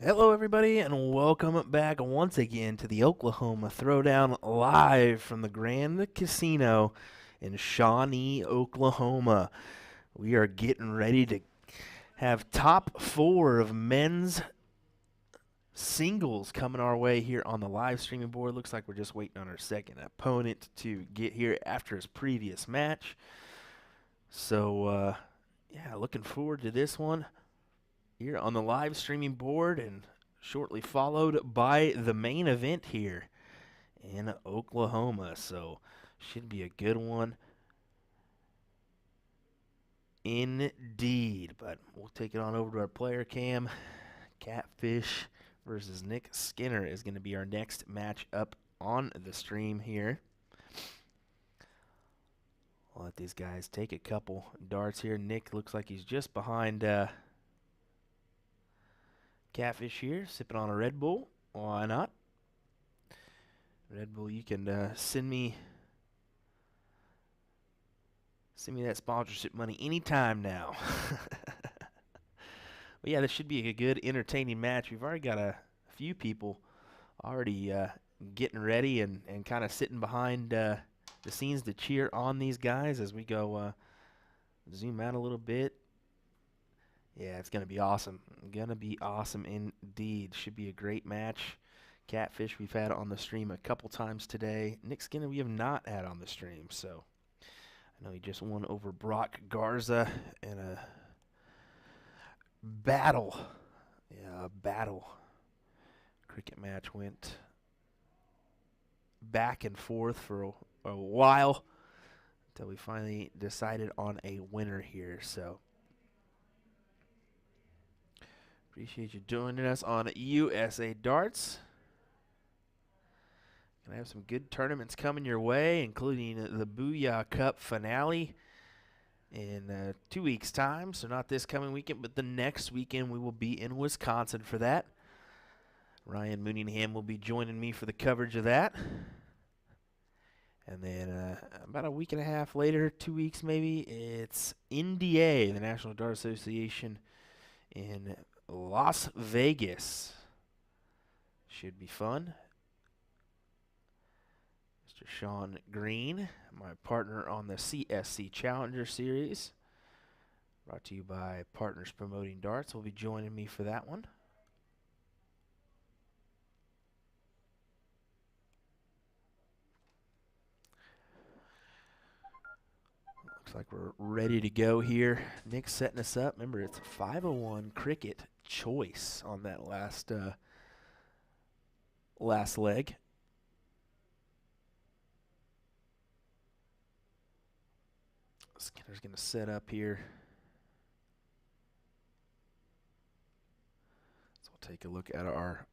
Hello, everybody, and welcome back once again to the Oklahoma Throwdown live from the Grand Casino in Shawnee, Oklahoma. We are getting ready to have top four of men's singles coming our way here on the live streaming board. Looks like we're just waiting on our second opponent to get here after his previous match. So, yeah, looking forward to this one here on the live streaming board, and shortly followed by the main event here in Oklahoma. So should be a good one indeed. But we'll take it on over to our player cam. Catfish versus Nick Skinner is going to be our next match up on the stream here. I'll let these guys take a couple darts here. Nick looks like he's just behind Catfish here, sipping on a Red Bull. Why not? Red Bull, you can send me that sponsorship money anytime now. But yeah, this should be a good, entertaining match. We've already got a few people already getting ready and kind of sitting behind the scenes to cheer on these guys as we go zoom out a little bit. Yeah, it's going to be awesome. Going to be awesome indeed. Should be a great match. Catfish we've had on the stream a couple times today. Nick Skinner we have not had on the stream, so I know he just won over Brock Garza in a battle. Yeah, a battle. Cricket match went back and forth for a while until we finally decided on a winner here. So appreciate you joining us on USA Darts. Gonna have some good tournaments coming your way, including the Booyah Cup finale in 2 weeks' time. So not this coming weekend, but the next weekend we will be in Wisconsin for that. Ryan Mooningham will be joining me for the coverage of that. And then about a week and a half later, 2 weeks maybe, it's NDA, the National Dart Association, in Las Vegas. Should be fun. Mr. Sean Green, my partner on the CSC Challenger Series, brought to you by Partners Promoting Darts, will be joining me for that one. Looks like we're ready to go here. Nick's setting us up. Remember, it's 501 cricket choice on that last leg. Skinner's going to set up here. So we'll take a look at our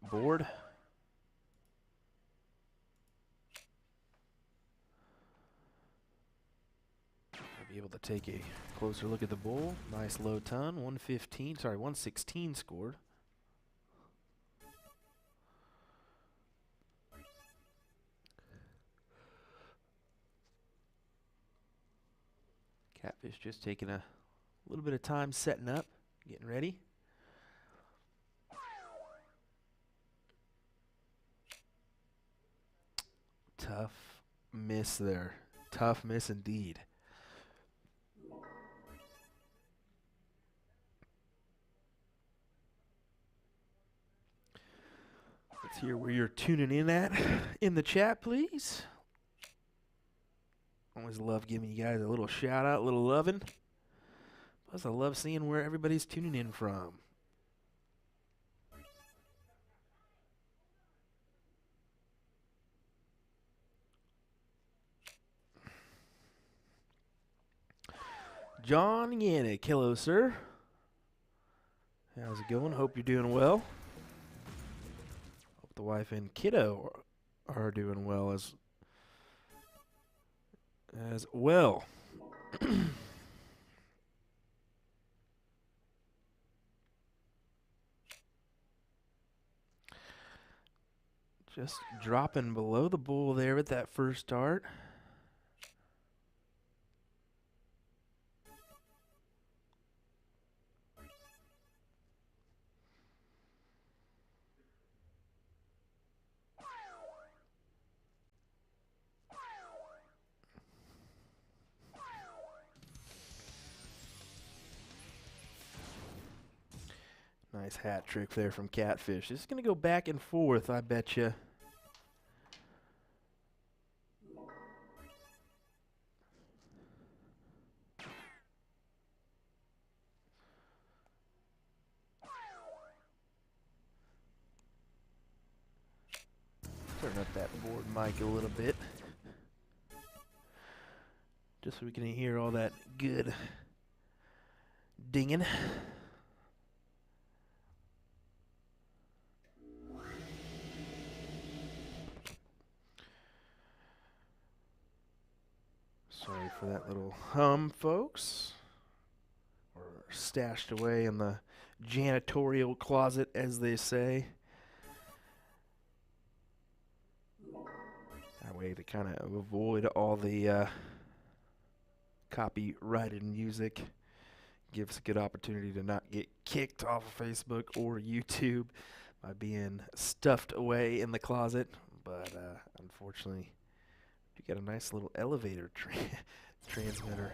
board. I'll be able to take a closer look at the bull. Nice low ton, 116 scored. Catfish just taking a little bit of time setting up, getting ready. Tough miss there. Tough miss indeed. Let's hear where you're tuning in at in the chat, please. Always love giving you guys a little shout out, a little loving. Plus, I love seeing where everybody's tuning in from. John Yannick, hello, sir. How's it going? Hope you're doing well. Hope the wife and kiddo are doing well as well. Just dropping below the bull there with that first dart. Nice hat trick there from Catfish. This is going to go back and forth, I bet you. Turn up that board mic a little bit, just so we can hear all that good dinging. Sorry for that little hum, folks. Or stashed away in the janitorial closet, as they say. That way to kind of avoid all the copyrighted music. Gives a good opportunity to not get kicked off of Facebook or YouTube by being stuffed away in the closet. But unfortunately, you got a nice little elevator transmitter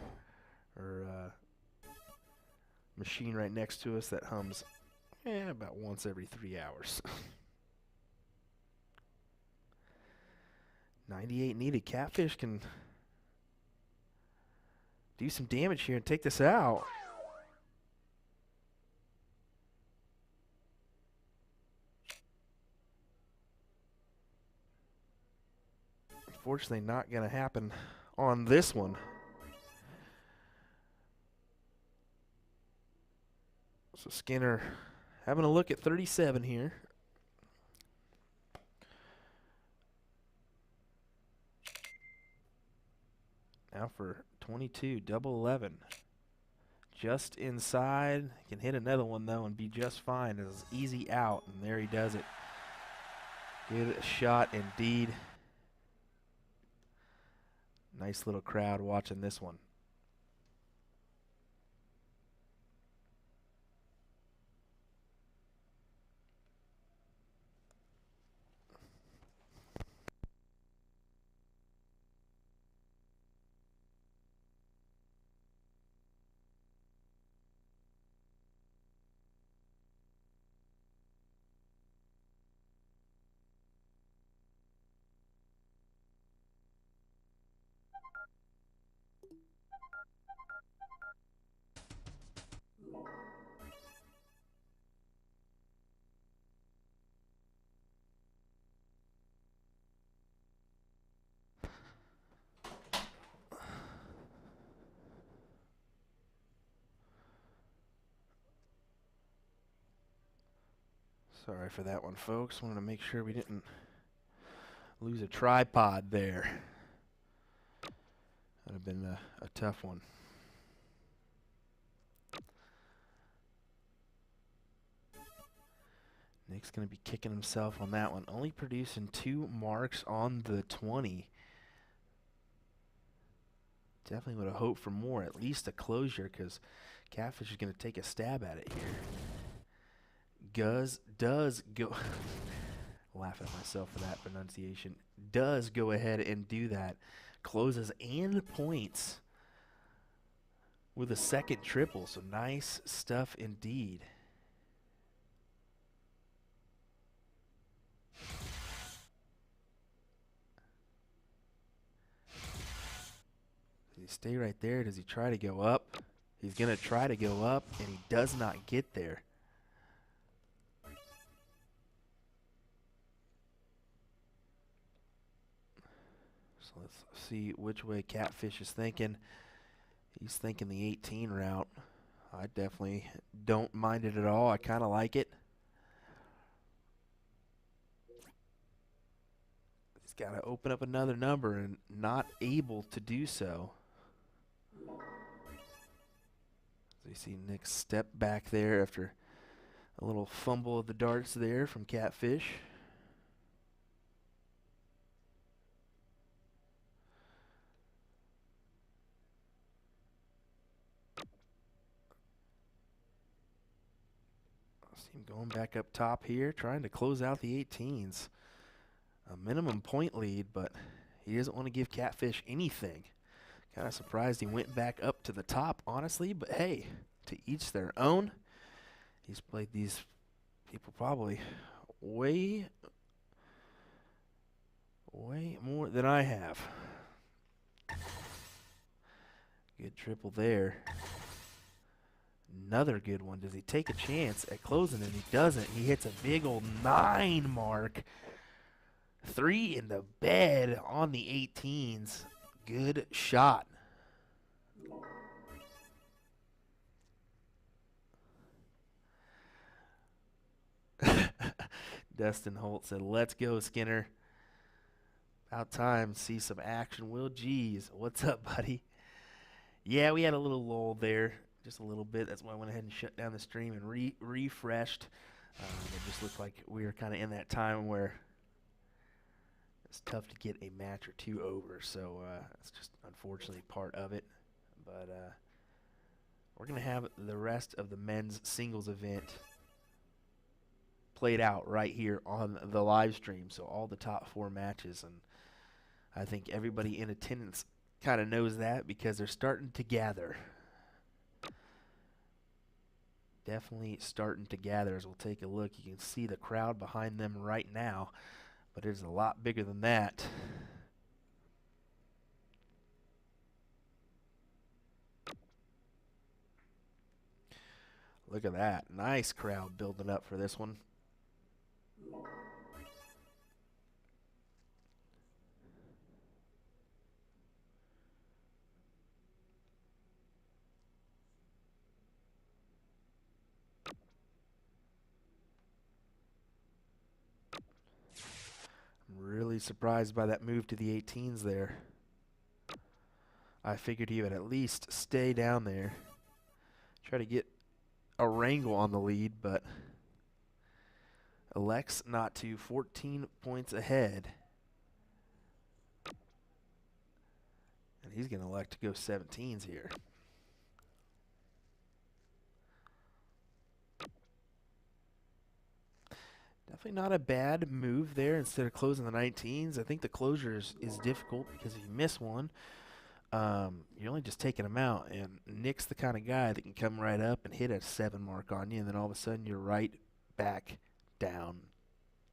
or machine right next to us that hums about once every 3 hours. 98 needed. Catfish can do some damage here and take this out. Unfortunately, not going to happen on this one. So Skinner having a look at 37 here. Now for 22, double 11. Just inside. Can hit another one, though, and be just fine. It's easy out, and there he does it. Good shot indeed. Nice little crowd watching this one. Sorry for that one, folks. Wanted to make sure we didn't lose a tripod there. That would have been a tough one. Nick's going to be kicking himself on that one. Only producing 2 marks on the 20. Definitely would have hoped for more, at least a closure, because Catfish is going to take a stab at it here. Does go laugh at myself for that pronunciation. Does go ahead and do that. Closes and points with a second triple. So nice stuff indeed. Does he stay right there? Does he try to go up? He's going to try to go up, and he does not get there. So let's see which way Catfish is thinking. He's thinking the 18 route. I definitely don't mind it at all. I kind of like it. He's got to open up another number and not able to do so. So you see Nick step back there after a little fumble of the darts there from Catfish. See him going back up top here, trying to close out the 18s. A minimum point lead, but he doesn't want to give Catfish anything. Kind of surprised he went back up to the top, honestly, but hey, to each their own. He's played these People probably way more than I have. Good triple there. Another good one. Does he take a chance at closing it? He doesn't. He hits a big old 9 mark. 3 in the bed on the 18s. Good shot. Dustin Holt said, "Let's go, Skinner. About time to see some action." Will G's, what's up, buddy? Yeah, we had a little lull there, just a little bit. That's why I went ahead and shut down the stream and refreshed. It just looked like we were kind of in that time where it's tough to get a match or two over, so it's just unfortunately part of it. But we're going to have the rest of the men's singles event played out right here on the live stream, so all the top 4 matches, and I think everybody in attendance kind of knows that because they're starting to gather. Definitely starting to gather as we'll take a look. You can see the crowd behind them right now, but it's a lot bigger than that. Look at that. Nice crowd building up for this one. I'm really surprised by that move to the 18s there. I figured he would at least stay down there. Try to get a wrangle on the lead, but elects not to. 14 points ahead. And he's going to elect to go 17s here. Definitely not a bad move there instead of closing the 19s. I think the closure is difficult because if you miss one, you're only just taking them out. And Nick's the kind of guy that can come right up and hit a 7 mark on you, and then all of a sudden you're right back down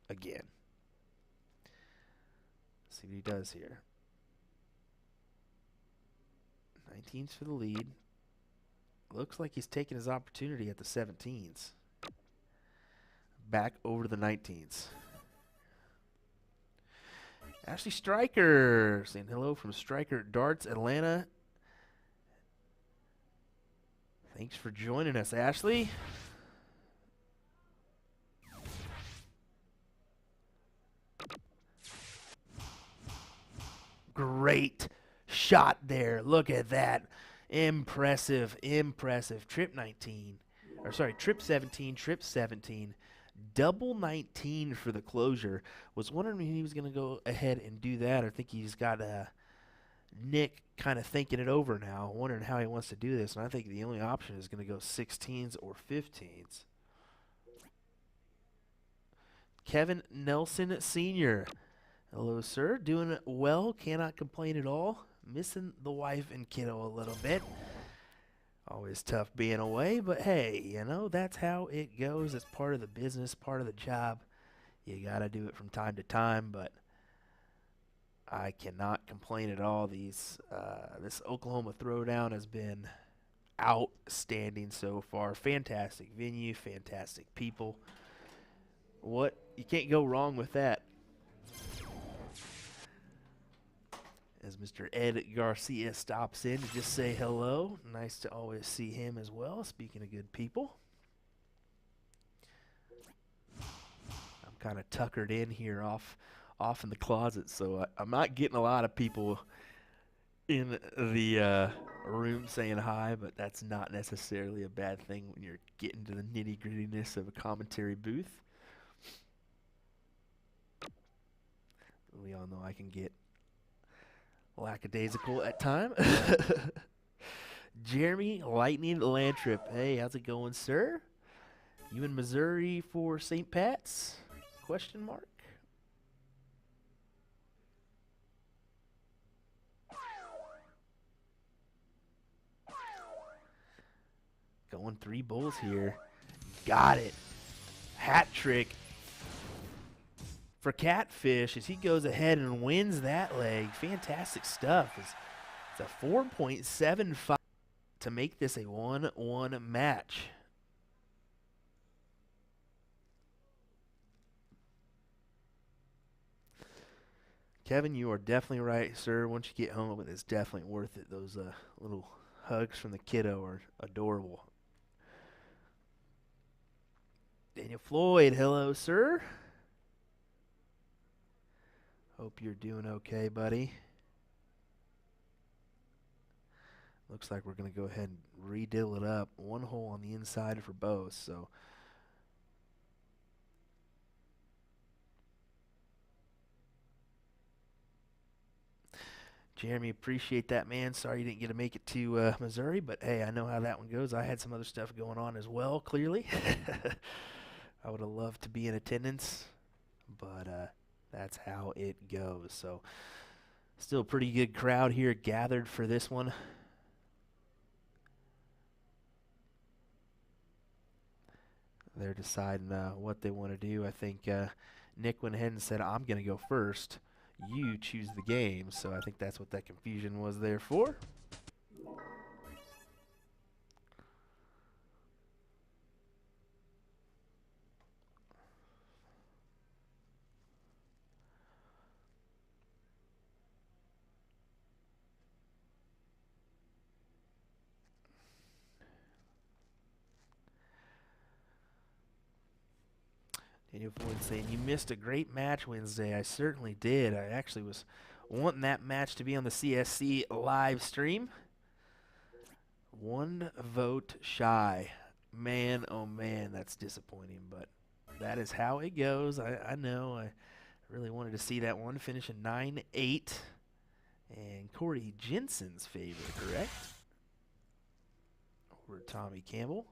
again. Let's see what he does here. 19s for the lead. Looks like he's taking his opportunity at the 17s. Back over to the 19s. Ashley Stryker saying hello from Stryker Darts, Atlanta. Thanks for joining us, Ashley. Great shot there. Look at that. Impressive, impressive. Trip 19. Or sorry, trip 17, trip 17. Double 19 for the closure. Was wondering if he was going to go ahead and do that. I think he's got Nick kind of thinking it over now, wondering how he wants to do this. And I think the only option is going to go 16s or 15s. Kevin Nelson Sr. Hello, sir. Doing well. Cannot complain at all. Missing the wife and kiddo a little bit. Always tough being away, but hey, you know, that's how it goes. It's part of the business, part of the job. You got to do it from time to time, but I cannot complain at all. This Oklahoma Throwdown has been outstanding so far. Fantastic venue, fantastic people. You can't go wrong with that. As Mr. Ed Garcia stops in to just say hello. Nice to always see him as well, speaking of good people. I'm kind of tuckered in here off in the closet, so I'm not getting a lot of people in the room saying hi, but that's not necessarily a bad thing when you're getting to the nitty-grittiness of a commentary booth. We all know I can get lackadaisical at time. Jeremy Lightning Landtrip. Hey, how's it going, sir? You in Missouri for St. Pat's? Question mark. Going 3 bulls here. Got it. hat trick for Catfish as he goes ahead and wins that leg. Fantastic stuff. It's a 4.75 to make this a 1-1 match. Kevin, you are definitely right, sir. Once you get home, it's definitely worth it. Those little hugs from the kiddo are adorable. Daniel Floyd, hello, sir. Hope you're doing okay, buddy. Looks like we're going to go ahead and redill it up. One hole on the inside for both, so. Jeremy, appreciate that, man. Sorry you didn't get to make it to Missouri, but hey, I know how that one goes. I had some other stuff going on as well, clearly. I would have loved to be in attendance, but that's how it goes. So, still a pretty good crowd here gathered for this one. They're deciding what they want to do. I think Nick went ahead and said, I'm going to go first. You choose the game. So I think that's what that confusion was there for. Daniel Floyd saying, you missed a great match Wednesday. I certainly did. I actually was wanting that match to be on the CSC live stream. One vote shy. Man, oh man, that's disappointing, but that is how it goes. I know. I really wanted to see that one finish in 9-8. And Corey Jensen's favorite, correct? Over Tommy Campbell.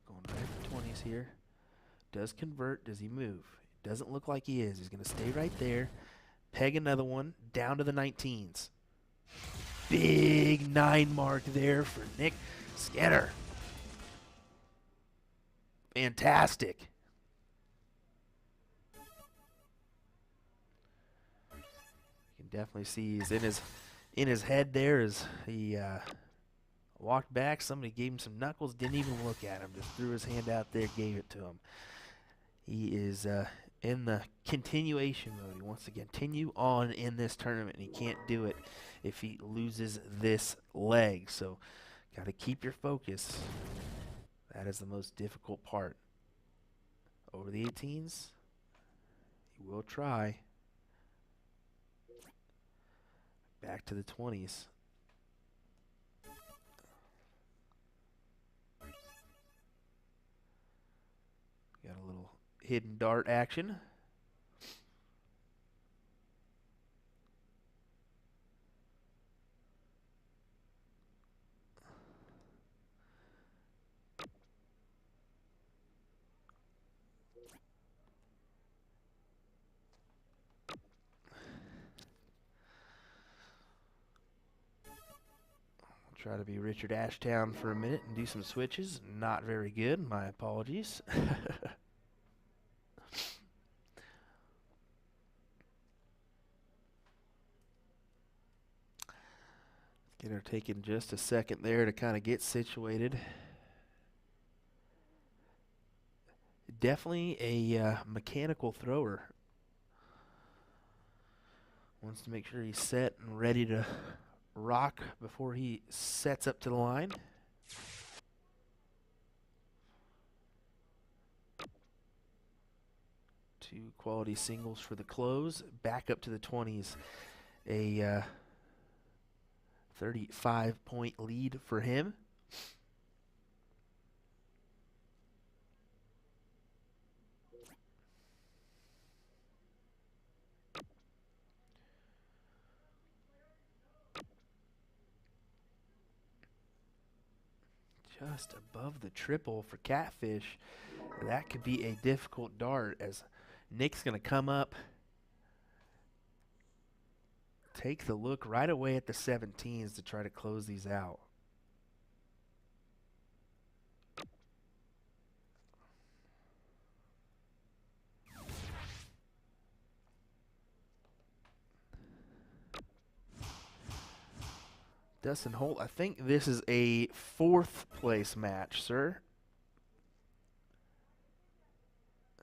Going right for 20s here. Does convert. Does he move? Doesn't look like he is. He's going to stay right there. Peg another one. Down to the 19s. Big 9 mark there for Nick Skinner. Fantastic. You can definitely see he's in his head there as he walked back. Somebody gave him some knuckles. Didn't even look at him. Just threw his hand out there, gave it to him. He is in the continuation mode. He wants to continue on in this tournament, and he can't do it if he loses this leg. So, got to keep your focus. That is the most difficult part. Over the 18s, he will try. Back to the 20s. Got a little hidden dart action. Try to be Richard Ashtown for a minute and do some switches. Not very good. My apologies. Get her taking just a second there to kind of get situated. Definitely a mechanical thrower. Wants to make sure he's set and ready to rock before he sets up to the line. Two quality singles for the close. Back up to the 20s. A 35-point lead for him. Just above the triple for Catfish. That could be a difficult dart as Nick's going to come up, take the look right away at the 17s to try to close these out. Dustin Holt, I think this is a 4th place match, sir.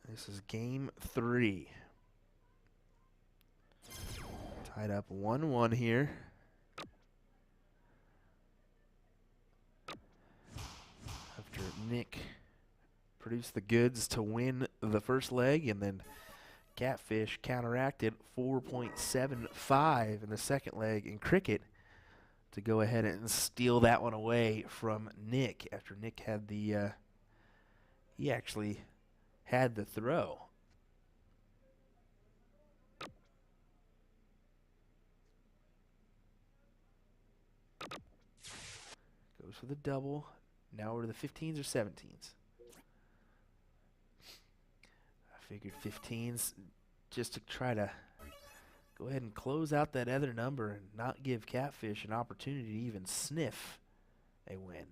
This is game 3. Tied up 1-1 here. After Nick produced the goods to win the first leg, and then Catfish counteracted 4.75 in the second leg in cricket to go ahead and steal that one away from Nick after Nick had the he actually had the throw. Goes for the double. Now we're to the 15s or 17s. I figured 15s just to try to go ahead and close out that other number and not give Catfish an opportunity to even sniff a win.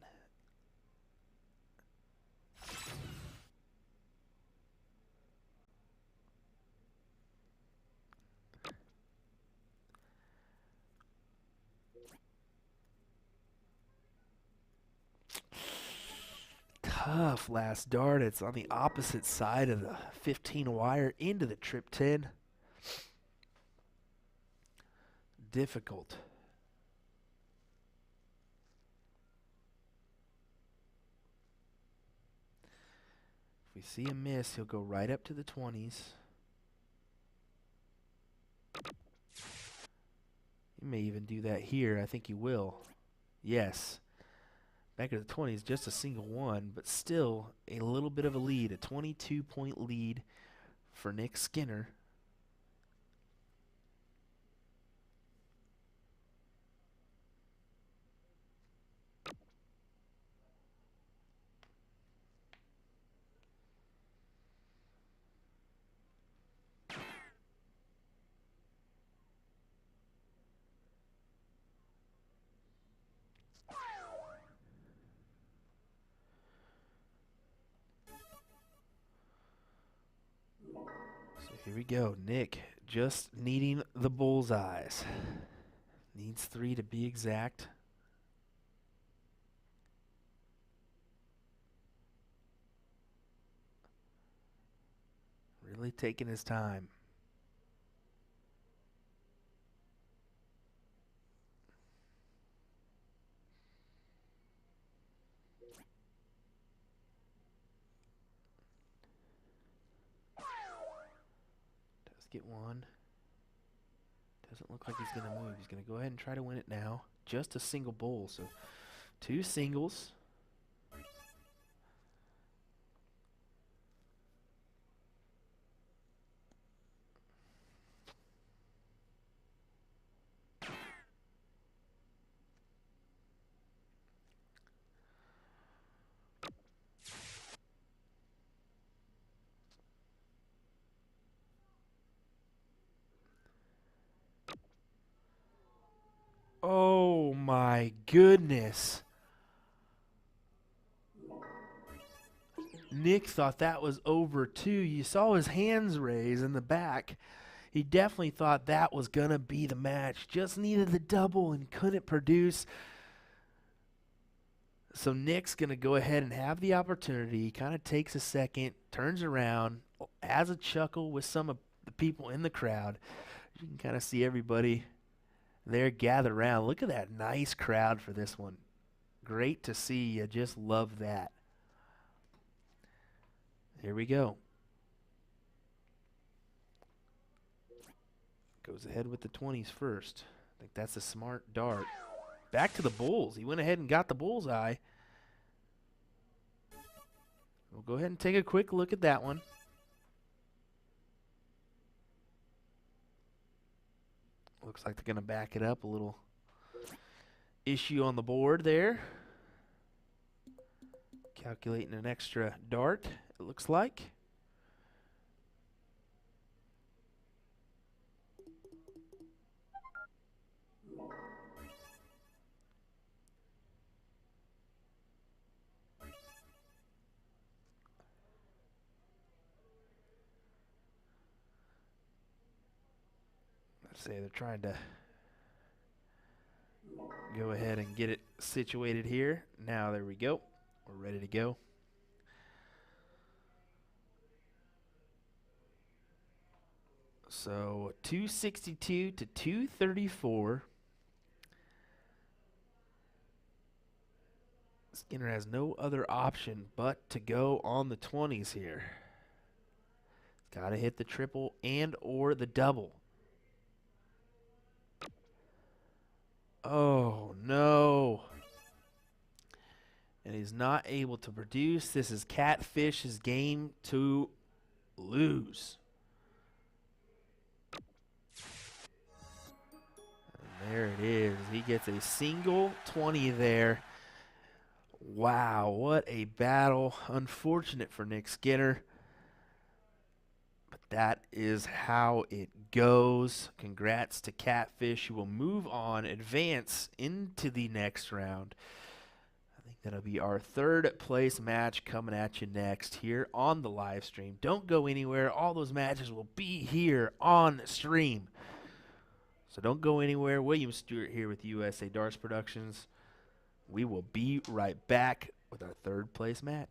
Tough last dart. It's on the opposite side of the 15 wire into the trip 10. Difficult. If we see a miss, he'll go right up to the 20s. He may even do that here. I think he will. Yes. Back at the 20s, just a single one, but still a little bit of a lead, a 22-point lead for Nick Skinner. So here we go. Nick just needing the bullseyes. Needs 3 to be exact. Really taking his time. Does get one. Doesn't look like he's going to move. He's going to go ahead and try to win it now. Just a single bowl, so 2 singles. Oh my goodness. Nick thought that was over too. You saw his hands raise in the back. He definitely thought that was going to be the match. Just needed the double and couldn't produce. So Nick's going to go ahead and have the opportunity. He kind of takes a second, turns around, has a chuckle with some of the people in the crowd. You can kind of see everybody there gather around. Look at that nice crowd for this one. Great to see. You just love that. Here we go. Goes ahead with the 20s first. I think that's a smart dart. Back to the bulls. He went ahead and got the bullseye. We'll go ahead and take a quick look at that one. Looks like they're going to back it up. A little issue on the board there. Calculating an extra dart, it looks like. Let's say they're trying to go ahead and get it situated here. Now there we go. We're ready to go. So 262 to 234. Skinner has no other option but to go on the 20s here. Got to hit the triple and or the double. Oh, no. And he's not able to produce. This is Catfish's game to lose. And there it is. He gets a single 20 there. Wow, what a battle. Unfortunate for Nick Skinner. But that is how it goes. Congrats to Catfish, who will move on, advance into the next round. I think that'll be our third place match coming at you next here on the live stream. Don't go anywhere. All those matches will be here on stream. So don't go anywhere. William Stuart here with USA Darts Productions. We will be right back with our third place match.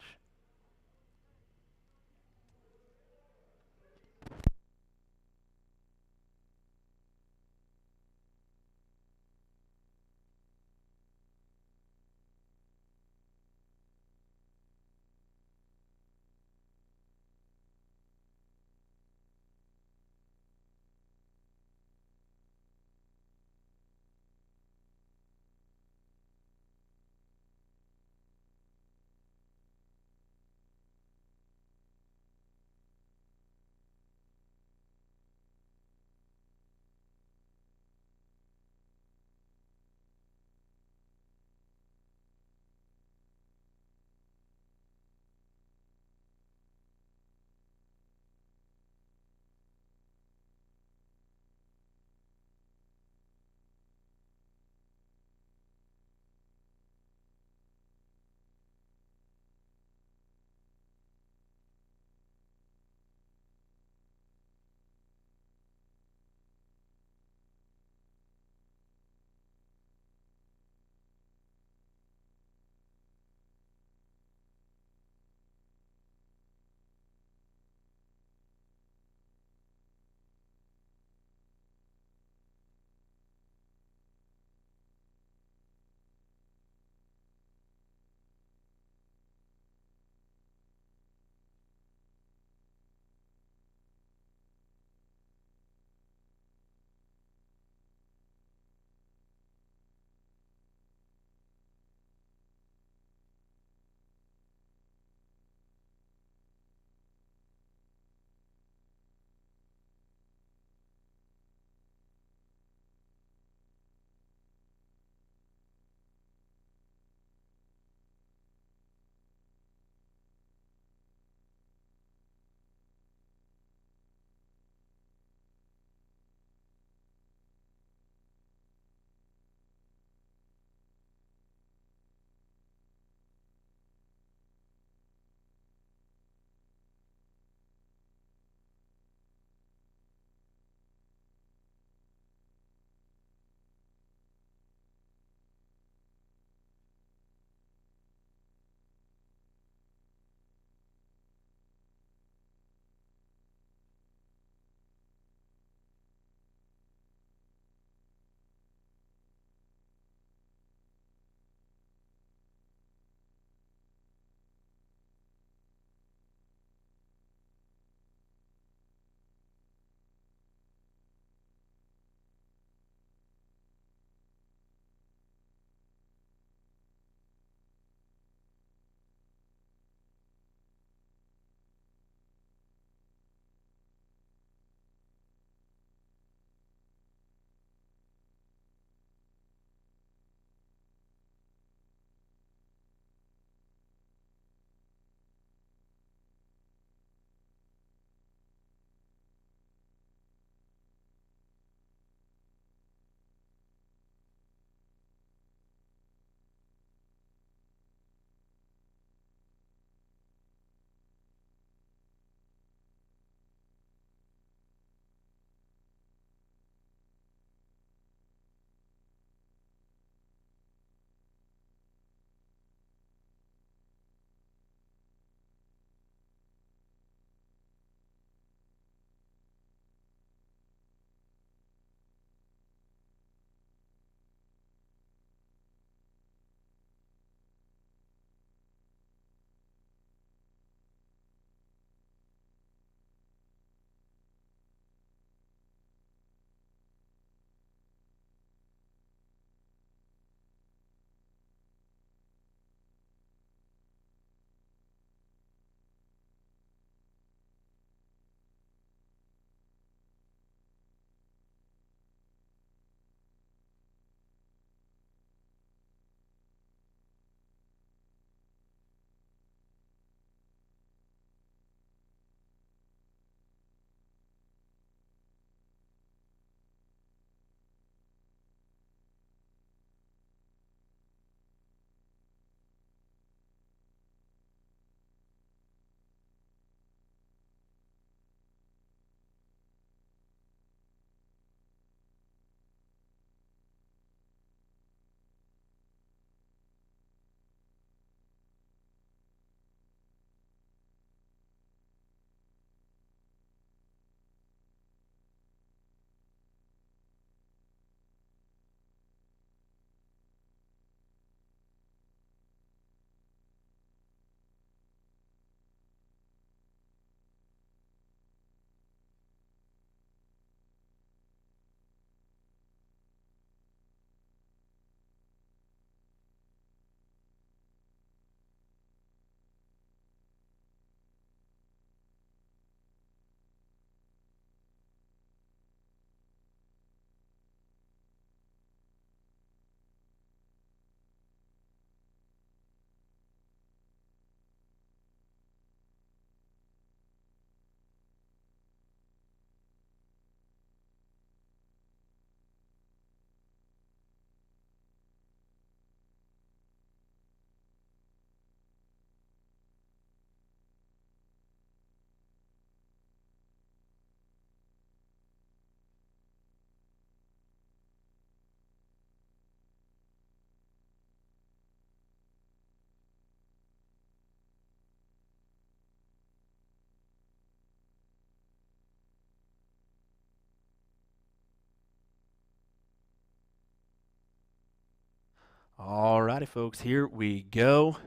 Alrighty, folks, here we go.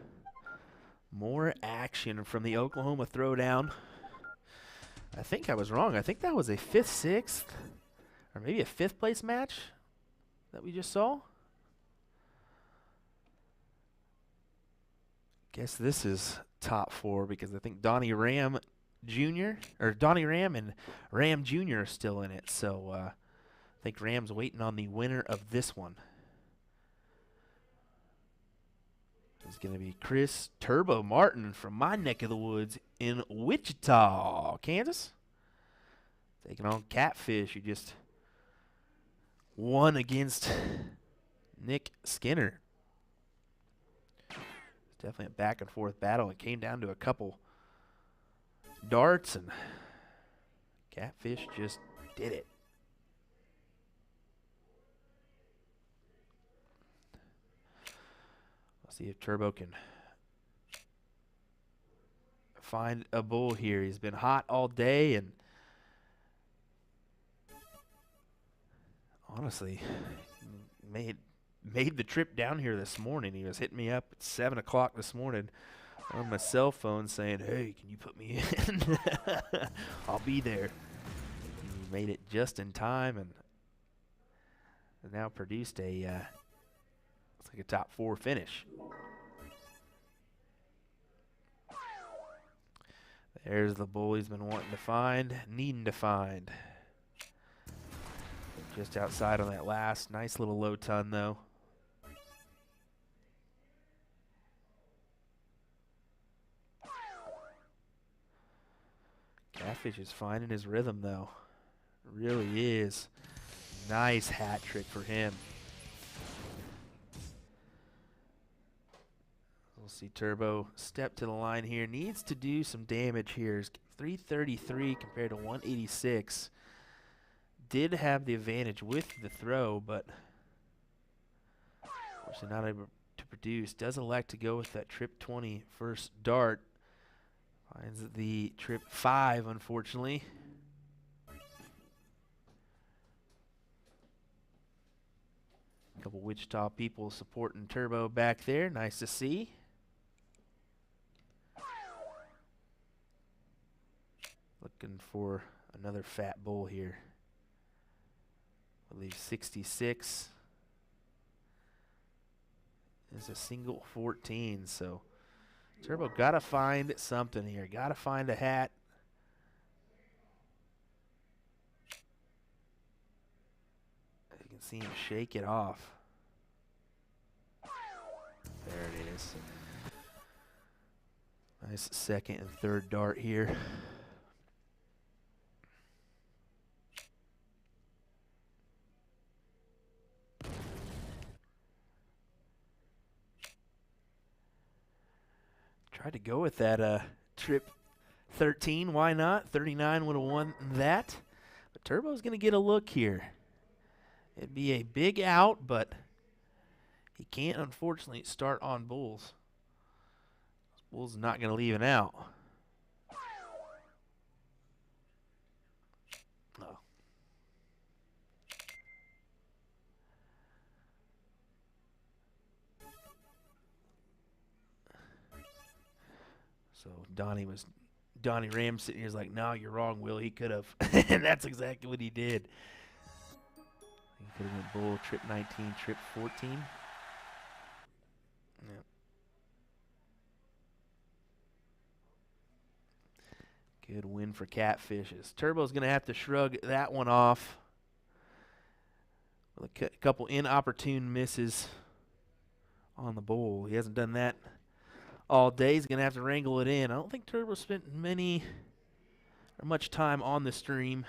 More action from the Oklahoma Throwdown. I think I was wrong. I think that was a 5th, 6th, or maybe a 5th place match that we just saw. Guess this is top 4 because I think Donnie Ram Jr. or Donnie Ram and Ram Jr. are still in it. So I think Ram's waiting on the winner of this one. It's going to be Chris Turbo Martin from my neck of the woods in Wichita, Kansas. Taking on Catfish, who just won against Nick Skinner. It's definitely a back and forth battle. It came down to a couple darts, and Catfish just did it. Let's see if Turbo can find a bull here. He's been hot all day, and honestly, made the trip down here this morning. He was hitting me up at 7 o'clock this morning on my cell phone saying, "Hey, can you put me in?" I'll be there. He made it just in time and now produced a looks like a top 4 finish. There's the bull he's been wanting to find, needing to find. Just outside on that last. Nice little low ton, though. Catfish is finding his rhythm, though. Really is. Nice hat trick for him. We'll see Turbo step to the line here. Needs to do some damage here. 333 compared to 186. Did have the advantage with the throw, but unfortunately not able to produce. Does elect to go with that trip 20 first dart. Finds the trip 5, unfortunately. A couple Wichita people supporting Turbo back there. Nice to see. Looking for another fat bull here. I believe 66 is a single 14, so Turbo gotta find something here. Gotta find a hat. You can see him shake it off. There it is. Nice second and third dart here. Tried to go with that trip 13. Why not? 39 would have won that. But Turbo's going to get a look here. It'd be a big out, but he can't, unfortunately, start on bulls. Bull's not going to leave an out. Oh. So Donnie Ram sitting here is like, "No, you're wrong, Will. He could have." And that's exactly what he did. He could have went bull, trip 19, trip 14. Yep. Good win for Catfishes. Turbo's going to have to shrug that one off. With a couple inopportune misses on the bull. He hasn't done that all day. He's going to have to wrangle it in. I don't think Turbo spent much time on the stream.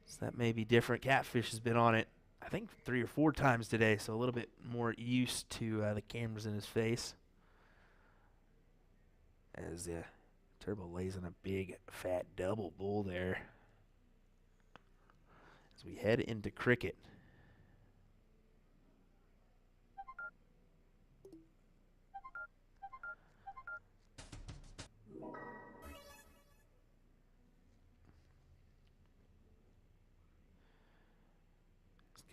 So that may be different. Catfish has been on it, I think, 3 or 4 times today, so a little bit more used to the cameras in his face. As Turbo lays in a big, fat double bull there. As we head into cricket.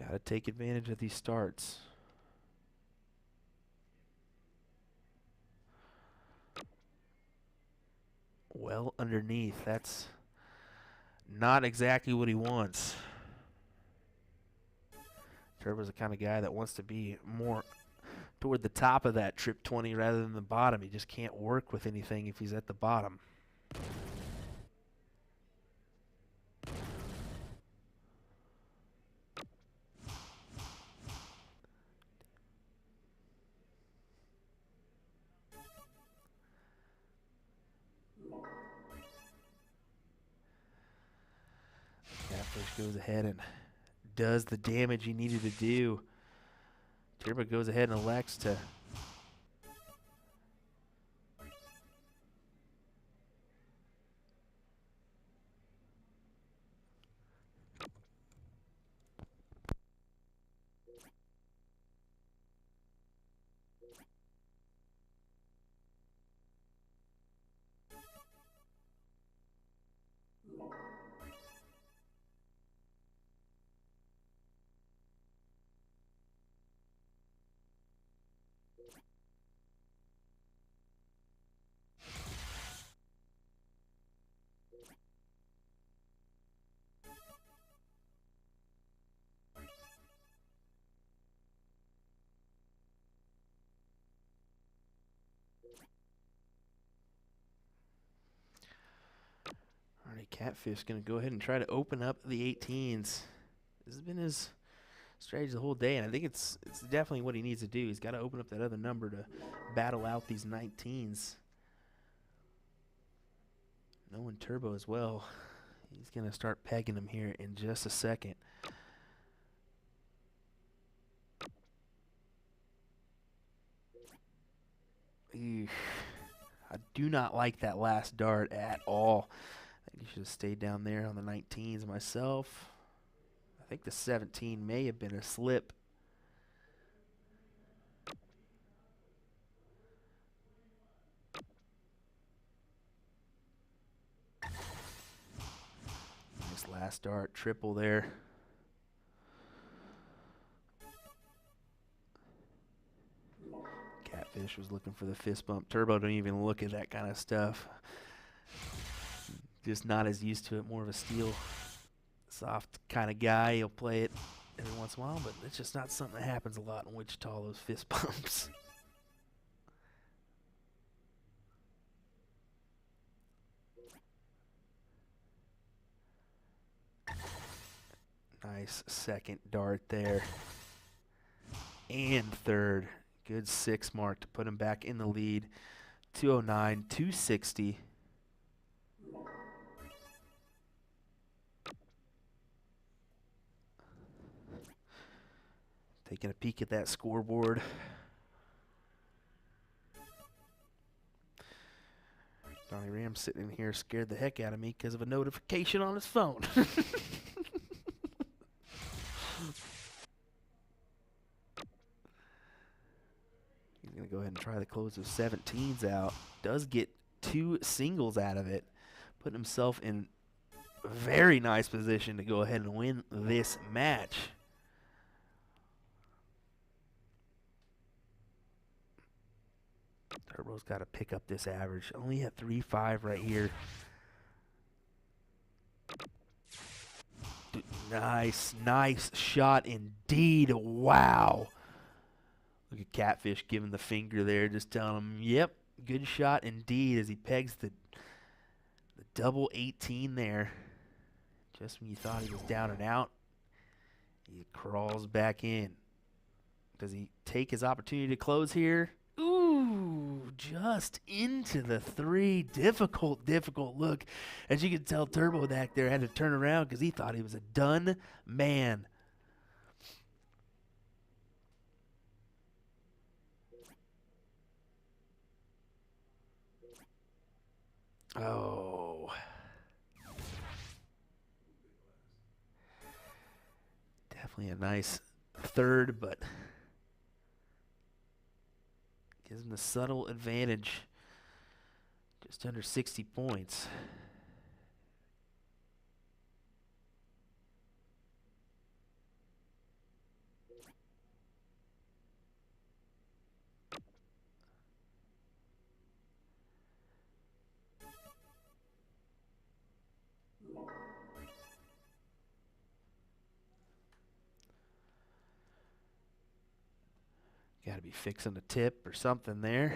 Got to take advantage of these starts. Well underneath. That's not exactly what he wants. Turbo's the kind of guy that wants to be more toward the top of that trip 20 rather than the bottom. He just can't work with anything if he's at the bottom. Catfish goes ahead and does the damage he needed to do. Turbo goes ahead and elects to Catfish going to go ahead and try to open up the 18s. This has been his strategy the whole day, and I think it's definitely what he needs to do. He's got to open up that other number to battle out these 19s. Knowing Turbo as well, he's going to start pegging him here in just a second. Eesh. I do not like that last dart at all. I think he should have stayed down there on the 19s myself. I think the 17 may have been a slip. Nice last dart, triple there. Catfish was looking for the fist bump. Turbo don't even look at that kind of stuff. Just not as used to it, more of a steel soft kind of guy. He'll play it every once in a while, but it's just not something that happens a lot in Wichita, those fist bumps. Nice second dart there. And third. Good 6 mark to put him back in the lead. 209, 260. Taking a peek at that scoreboard. Donnie Ram sitting in here scared the heck out of me because of a notification on his phone. He's going to go ahead and try to close those 17s out. Does get 2 singles out of it. Putting himself in a very nice position to go ahead and win this match. Turbo's got to pick up this average. Only at 3.5 right here. Nice, nice shot indeed. Wow. Look at Catfish giving the finger there, just telling him, yep, good shot indeed, as he pegs the double 18 there. Just when you thought he was down and out, he crawls back in. Does he take his opportunity to close here? Ooh, just into the 3. Difficult, difficult look. As you can tell, Turbo back there had to turn around because he thought he was a done man. Oh. Definitely a nice third, but gives him the subtle advantage. Just under 60 points. Got to be fixing a tip or something there.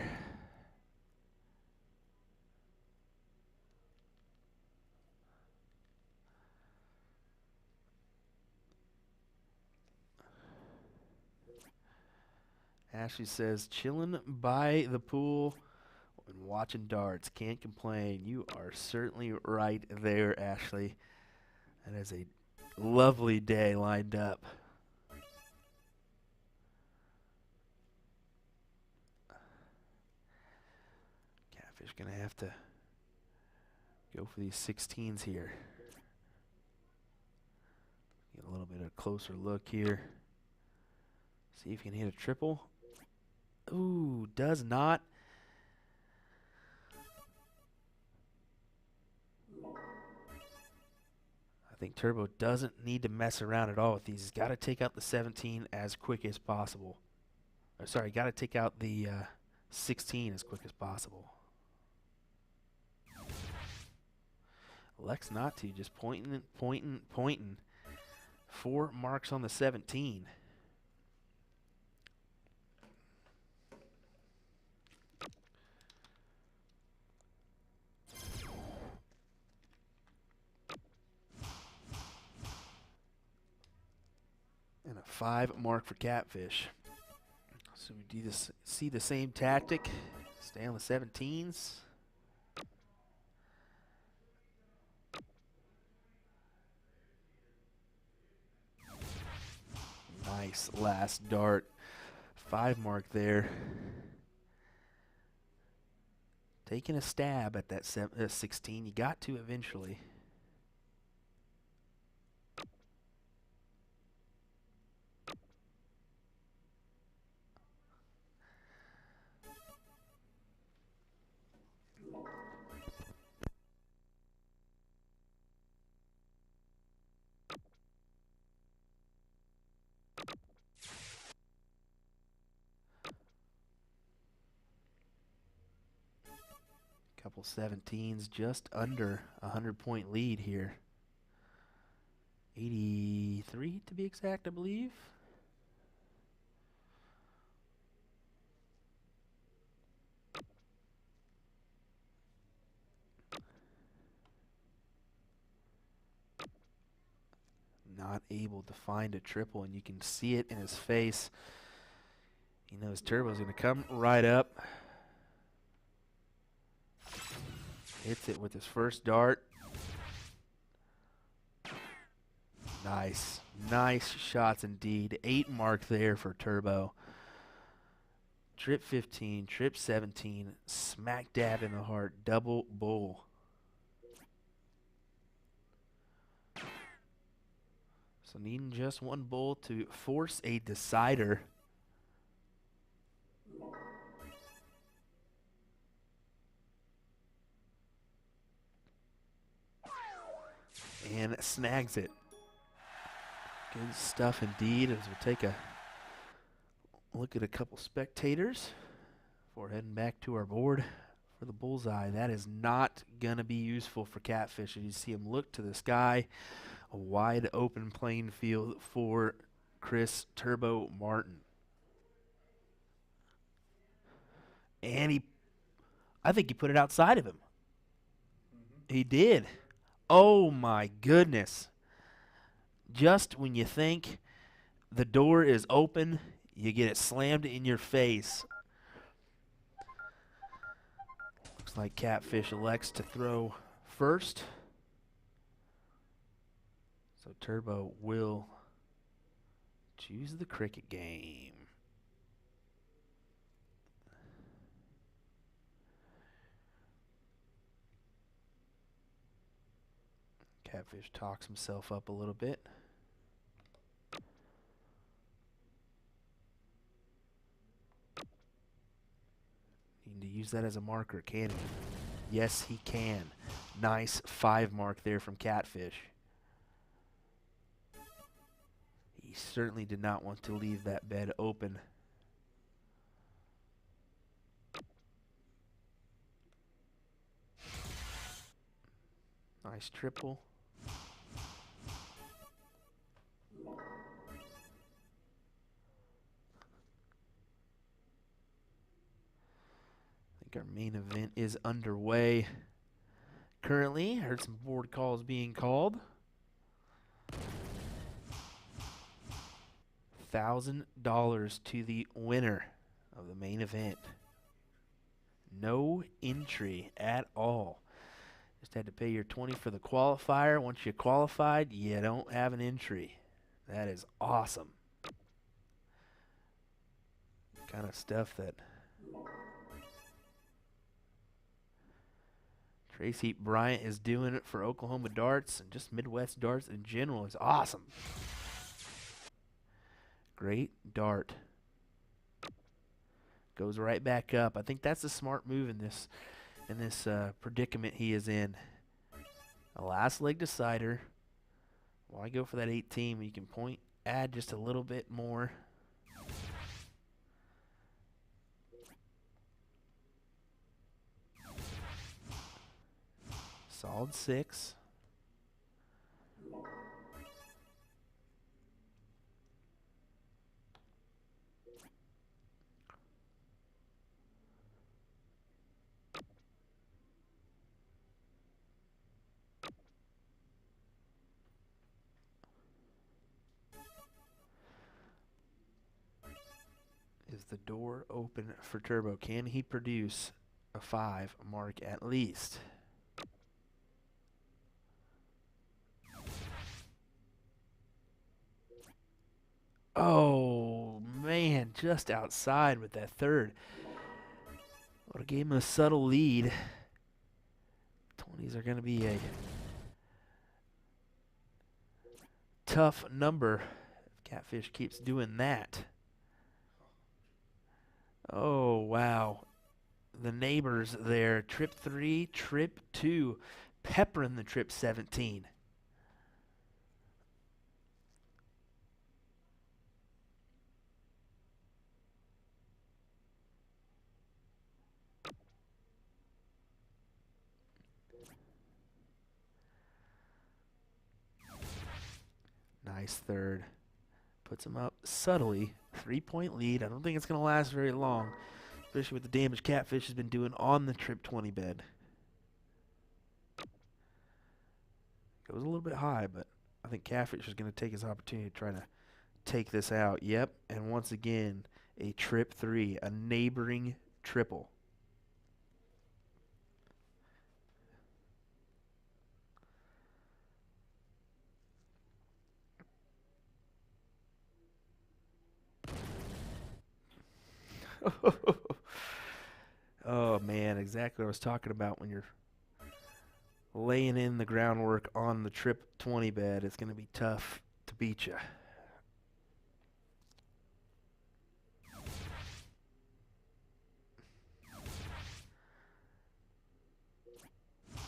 Ashley says, chilling by the pool and watching darts. Can't complain. You are certainly right there, Ashley. That is a lovely day lined up. Catfish going to have to go for these 16s here. Get a little bit of a closer look here. See if he can hit a triple. Ooh, does not. I think Turbo doesn't need to mess around at all with these. He's got to take out the 17 as quick as possible. Or sorry, got to take out the 16 as quick as possible. Elects not to, just pointing, pointing, pointing. 4 marks on the 17. And a 5 mark for Catfish. So we do this, see the same tactic. Stay on the 17s. Nice last dart. 5 mark there. Taking a stab at that 16. You got to eventually. Couple 17s, just under a 100-point lead here. 83 to be exact, I believe. Not able to find a triple, and you can see it in his face. He knows Turbo's going to come right up. Hits it with his first dart. Nice. Nice shots indeed. 8 mark there for Turbo. Trip 15, trip 17, smack dab in the heart, double bull. So needing just 1 bull to force a decider. And snags it. Good stuff indeed. As we take a look at a couple spectators before heading back to our board for the bullseye. That is not going to be useful for Catfish. You see him look to the sky. A wide open playing field for Chris Turbo Martin. And I think he put it outside of him. He did. Oh my goodness. Just when you think the door is open, you get it slammed in your face. Looks like Catfish elects to throw first. So Turbo will choose the cricket game. Catfish talks himself up a little bit. Need to use that as a marker, can he? Yes, he can. Nice 5 mark there from Catfish. He certainly did not want to leave that bed open. Nice triple. like our main event is underway. Currently, heard some board calls being called. $1,000 to the winner of the main event. No entry at all. Just had to pay your 20 for the qualifier. Once you qualified, you don't have an entry. That is awesome. Kind of stuff that Tracy Bryant is doing it for Oklahoma darts and just Midwest darts in general is awesome. Great dart. Goes right back up. I think that's a smart move in this predicament he is in. A last leg decider. Why go for that 18 when you can point, add just a little bit more. Solid 6. Is the door open for Turbo? Can he produce a 5 mark at least? Oh, man, just outside with that third. Would have gave him a subtle lead. 20s are going to be a tough number if Catfish keeps doing that. Oh, wow. The neighbors there. Trip 3, trip 2. Peppering the trip 17. Nice third. Puts him up subtly. 3-point lead. I don't think it's going to last very long, especially with the damage Catfish has been doing on the trip 20 bed. Goes a little bit high, but I think Catfish is going to take his opportunity to try to take this out. Yep, and once again, a trip 3, a neighboring triple. Oh, man, exactly what I was talking about when you're laying in the groundwork on the trip 20 bed. It's going to be tough to beat you.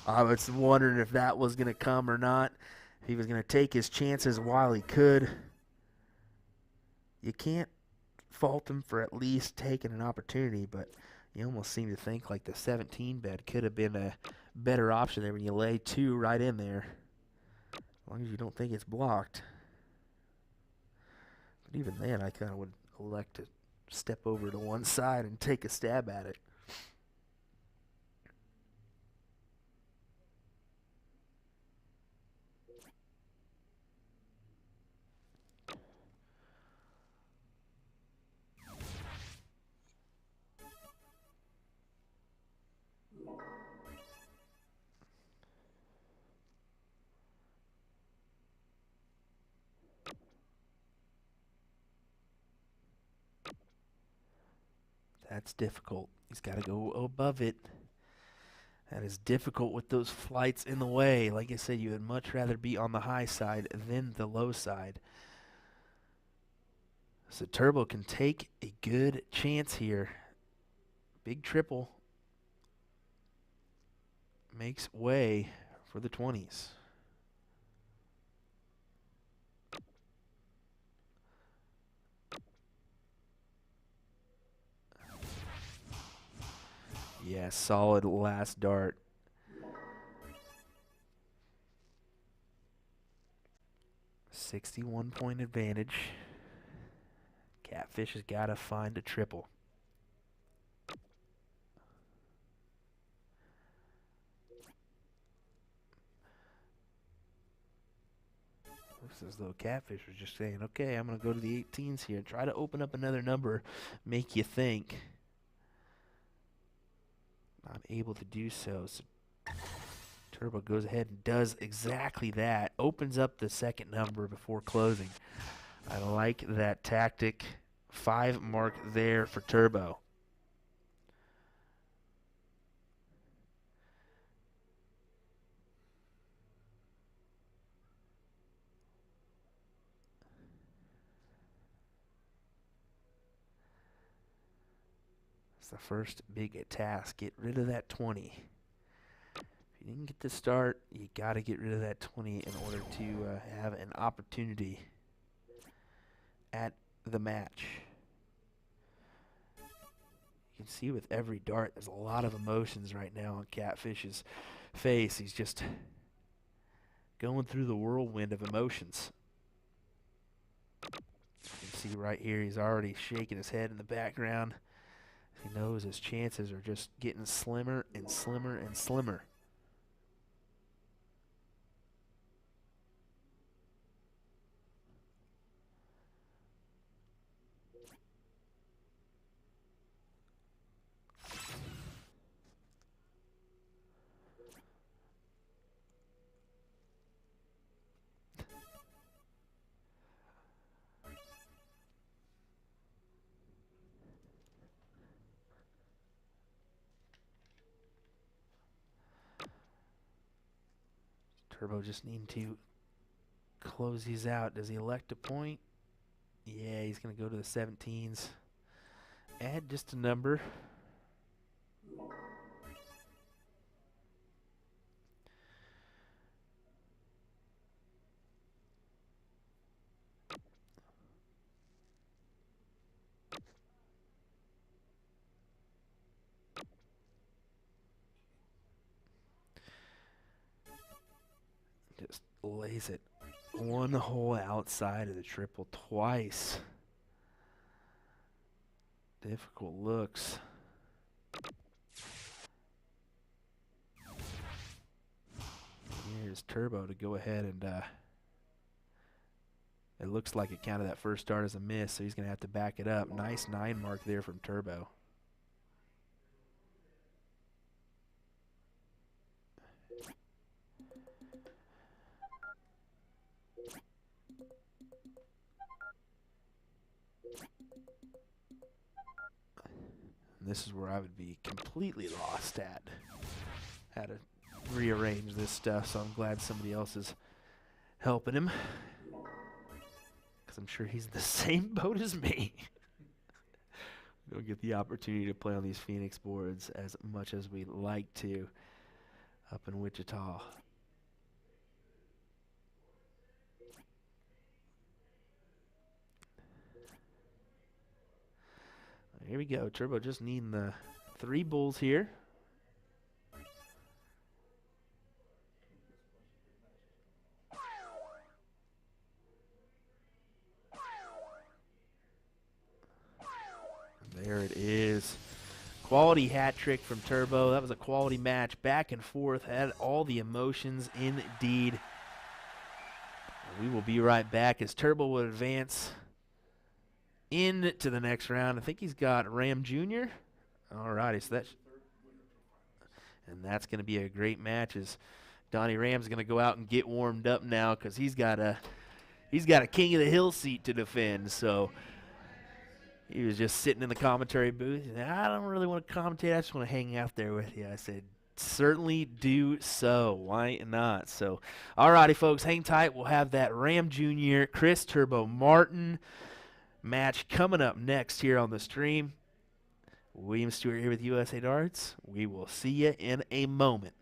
I was wondering if that was going to come or not. If he was going to take his chances while he could. You can't fault him for at least taking an opportunity, but you almost seem to think like the 17 bed could have been a better option there when you lay 2 right in there. As long as you don't think it's blocked. But even then, I kind of would elect to step over to one side and take a stab at it. That's difficult. He's got to go above it. That is difficult with those flights in the way. Like I said, you would much rather be on the high side than the low side. So Turbo can take a good chance here. Big triple makes way for the 20s. Yeah, solid last dart. .61 advantage. Catfish has got to find a triple. Looks as though Catfish was just saying, okay, I'm going to go to the 18s here. Try to open up another number, make you think. Not able to do so. So Turbo goes ahead and does exactly that. Opens up the second number before closing. I like that tactic. 5 mark there for Turbo. It's the first big task. Get rid of that 20. If you didn't get the start, you got to get rid of that 20 in order to have an opportunity at the match. You can see with every dart, there's a lot of emotions right now on Catfish's face. He's just going through the whirlwind of emotions. You can see right here, he's already shaking his head in the background. He knows his chances are just getting slimmer and slimmer and slimmer. Turbo just needing to close these out. Does he elect a point? Yeah, he's going to go to the 17s. Add just a number. Just lays it one hole outside of the triple twice. Difficult looks. Here's Turbo to go ahead and it looks like it counted that first start as a miss, so he's going to have to back it up. Nice 9 mark there from Turbo. This is where I would be completely lost at. Had to rearrange this stuff, so I'm glad somebody else is helping him. Because I'm sure he's in the same boat as me. We don't get the opportunity to play on these Phoenix boards as much as we'd like to up in Wichita. Here we go. Turbo just needing the 3 bulls here. There it is. Quality hat trick from Turbo. That was a quality match. Back and forth. Had all the emotions indeed. We will be right back as Turbo will advance into the next round. I think he's got Ram Jr. All righty, so that's going to be a great match as Donnie Ram's going to go out and get warmed up now because he's got a King of the Hill seat to defend. So he was just sitting in the commentary booth. And I don't really want to commentate. I just want to hang out there with you. I said, certainly do so. Why not? So, all righty, folks, hang tight. We'll have that Ram Jr. Chris Turbo Martin match coming up next here on the stream. William Stuart here with USA Darts. We will see you in a moment.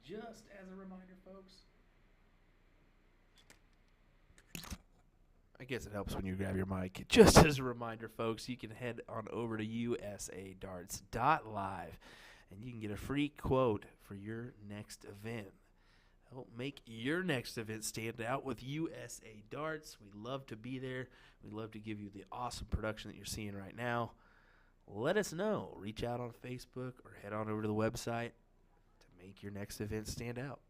Just as a reminder, folks, I guess it helps when you grab your mic. Just as a reminder, folks, you can head on over to usadarts.live and you can get a free quote for your next event. Help make your next event stand out with USA Darts. We love to be there. We love to give you the awesome production that you're seeing right now. Let us know. Reach out on Facebook or head on over to the website to make your next event stand out.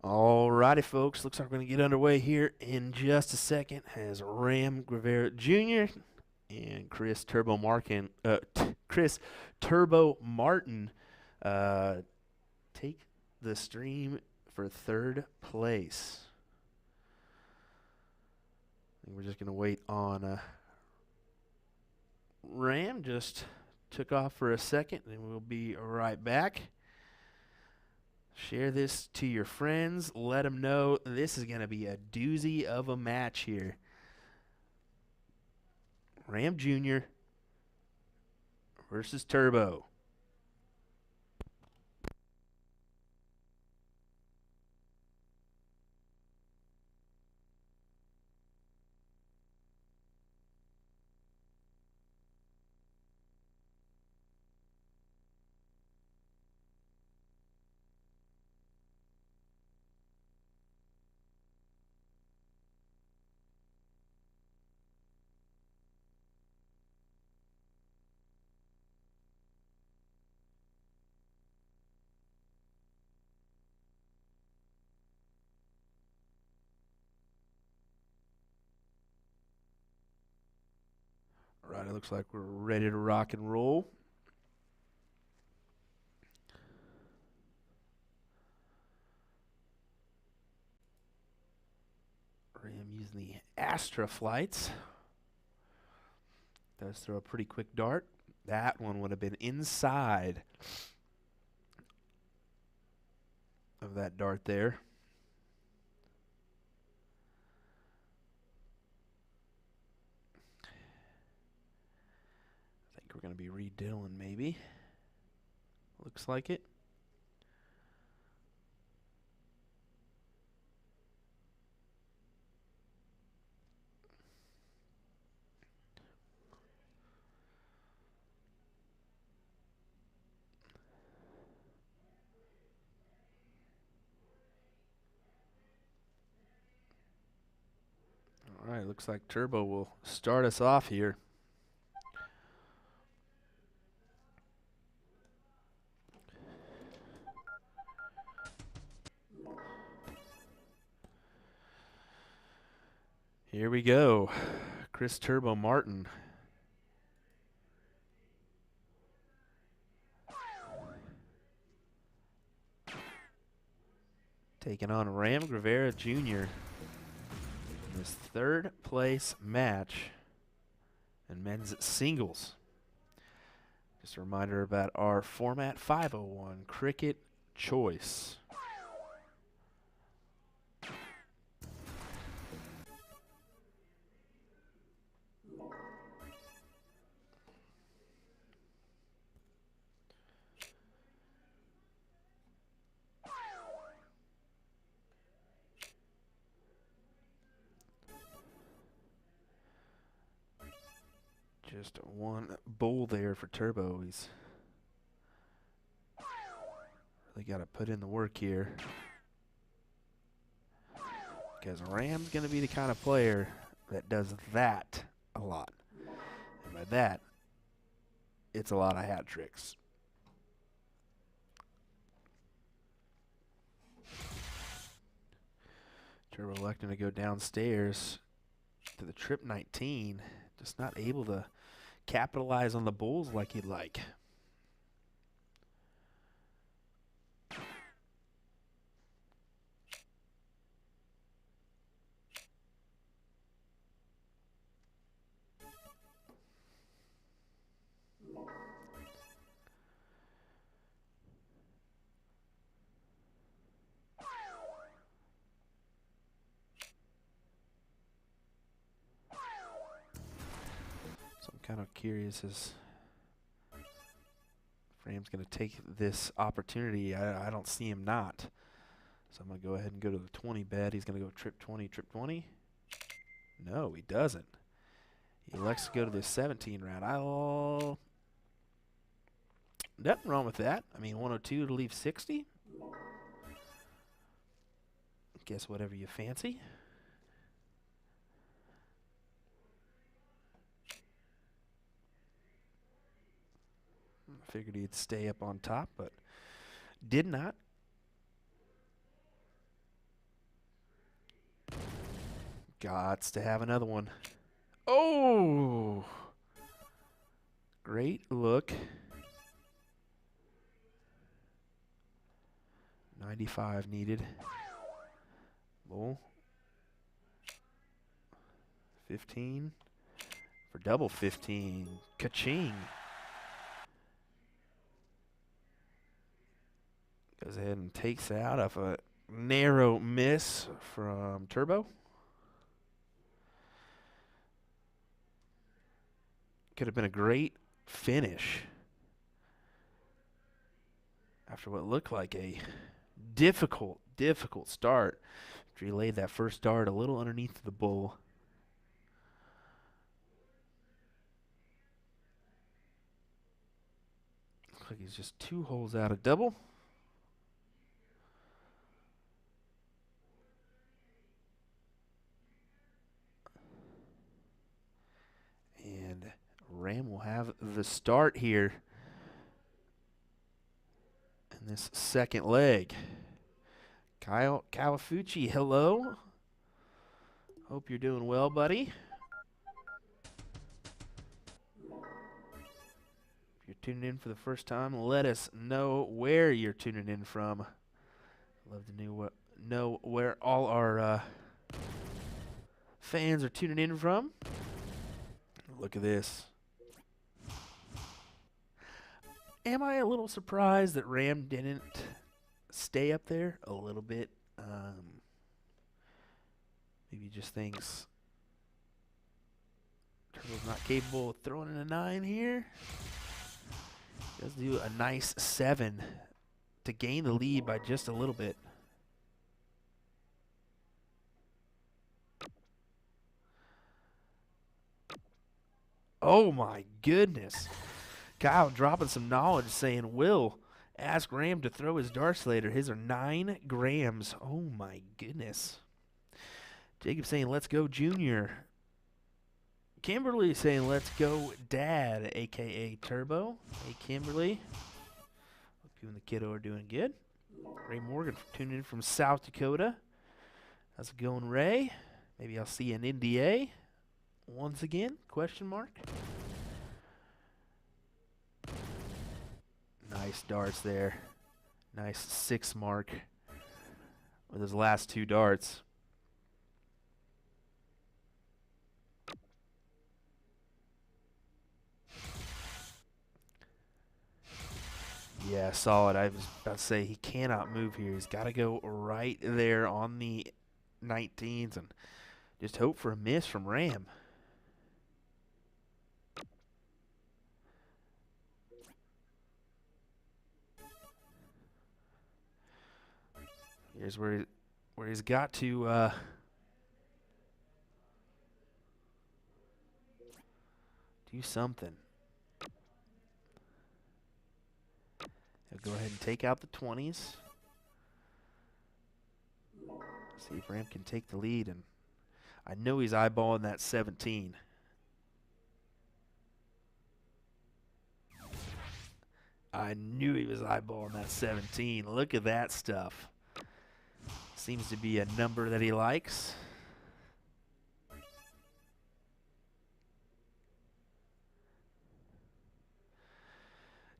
Alrighty, folks. Looks like we're going to get underway here in just a second as Ram Rivera Jr. and Chris Turbo Martin take the stream for third place. And we're just going to wait on Ram. Just took off for a second, and we'll be right back. Share this to your friends. Let them know this is going to be a doozy of a match here. Ram Jr. versus Turbo. All right, it looks like we're ready to rock and roll. Ram using the Astra flights. Does throw a pretty quick dart. That one would have been inside of that dart there. I think we're going to be redoing maybe. Looks like it. All right, looks like Turbo will start us off here. Here we go. Chris Turbo Martin. Taking on Ram Rivera Jr. in this third place match in men's singles. Just a reminder about our format 501 cricket choice. Just one bowl there for Turbo. He's really got to put in the work here, because Ram's going to be the kind of player that does that a lot. And by that, it's a lot of hat tricks. Turbo electing to go downstairs to the trip 19. Just not able to capitalize on the bulls like he'd like. So I'm kind of curious as Ram's going to take this opportunity. I don't see him not. So I'm going to go ahead and go to the 20 bet. He's going to go trip 20, trip 20. No, he doesn't. He elects to go to the 17 round. Nothing wrong with that. I mean, 102 to leave 60. Guess whatever you fancy. Figured he'd stay up on top, but did not. Gots to have another one. Oh! Great look. 95 needed. Bull. 15 for double 15. Ka-ching. Goes ahead and takes out of a narrow miss from Turbo. Could have been a great finish after what looked like a difficult start. After he laid that first dart a little underneath the bull. Looks like he's just 2 holes out of double. And Ram will have the start here in this second leg. Kyle Calafucci, hello. Hope you're doing well, buddy. If you're tuning in for the first time, let us know where you're tuning in from. Love to know where all our fans are tuning in from. Look at this. Am I a little surprised that Ram didn't stay up there a little bit? Maybe just thinks Turbo's not capable of throwing in a 9 here. Does do a nice 7 to gain the lead by just a little bit. Oh my goodness. Kyle dropping some knowledge saying, Will, ask Ram to throw his darts later. His are 9 grams. Oh my goodness. Jacob saying, let's go, Junior. Kimberly saying, let's go, Dad, a.k.a. Turbo. Hey, Kimberly. Hope you and the kiddo are doing good. Ray Morgan tuning in from South Dakota. How's it going, Ray? Maybe I'll see you in NDA once again, question mark. Nice darts there. Nice 6 mark with his last 2 darts. Yeah, solid. I was about to say he cannot move here. He's got to go right there on the 19s and just hope for a miss from Ram. Here's where he's got to do something. He'll go ahead and take out the 20s. See if Ram can take the lead, and I know he's eyeballing that 17. I knew he was eyeballing that 17. Look at that stuff. Seems to be a number that he likes.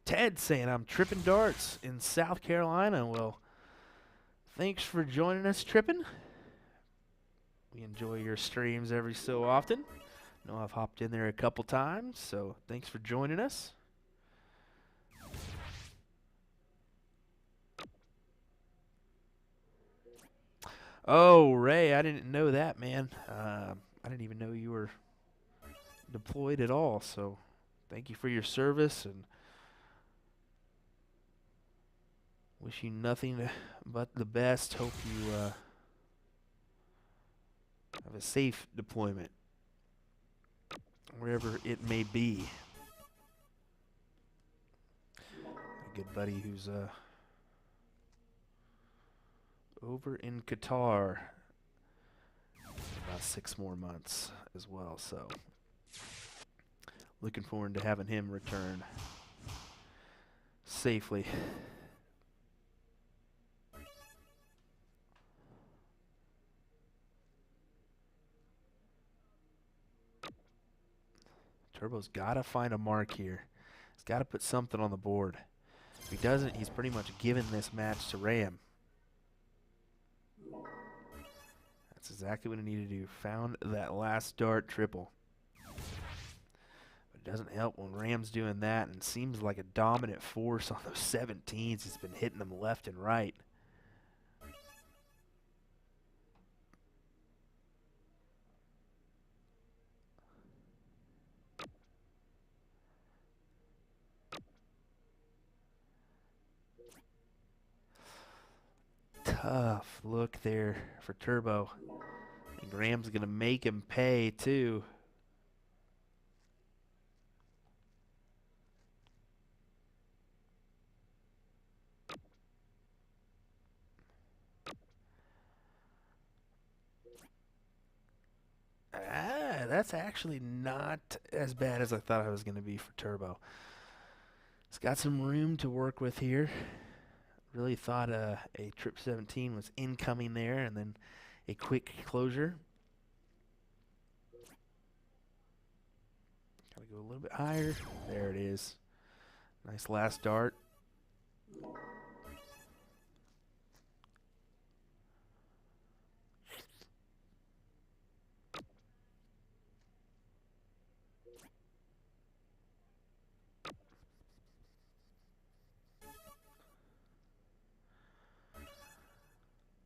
Ted saying, I'm tripping darts in South Carolina. Well, thanks for joining us, Trippin'. We enjoy your streams every so often. I know I've hopped in there a couple times, so thanks for joining us. Oh, Ray, I didn't know that, man. I didn't even know you were deployed at all, so thank you for your service, and wish you nothing but the best. Hope you have a safe deployment, wherever it may be. A good buddy who's over in Qatar about 6 more months as well, so looking forward to having him return safely. Turbo's got to find a mark here. He's got to put something on the board. If he doesn't, he's pretty much given this match to Ram. That's exactly what he needed to do. Found that last dart triple. But it doesn't help when Ram's doing that and seems like a dominant force on those 17s. He's been hitting them left and right. Tough look there for Turbo. And Graham's going to make him pay, too. That's actually not as bad as I thought it was going to be for Turbo. He's got some room to work with here. Really thought a trip 17 was incoming there, and then a quick closure. Gotta go a little bit higher. There it is. Nice last dart.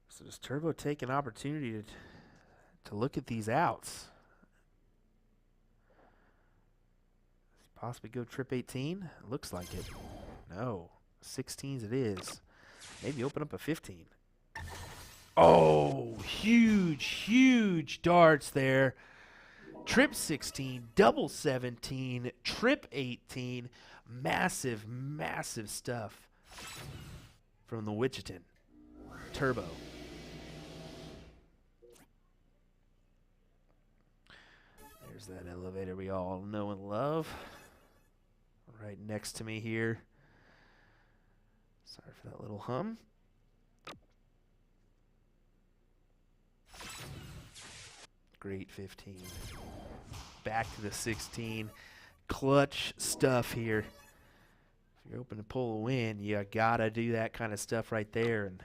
So does Turbo take an opportunity to look at these outs? Possibly go trip 18? Looks like it. No. 16s it is. Maybe open up a 15. Oh, huge, huge darts there. Trip 16, double 17, trip 18. Massive, massive stuff from the Wichitan. Turbo. There's that elevator we all know and love. Right next to me here. Sorry for that little hum. Great 15. Back to the 16. Clutch stuff here. If you're open to pull a win, you gotta do that kind of stuff right there. And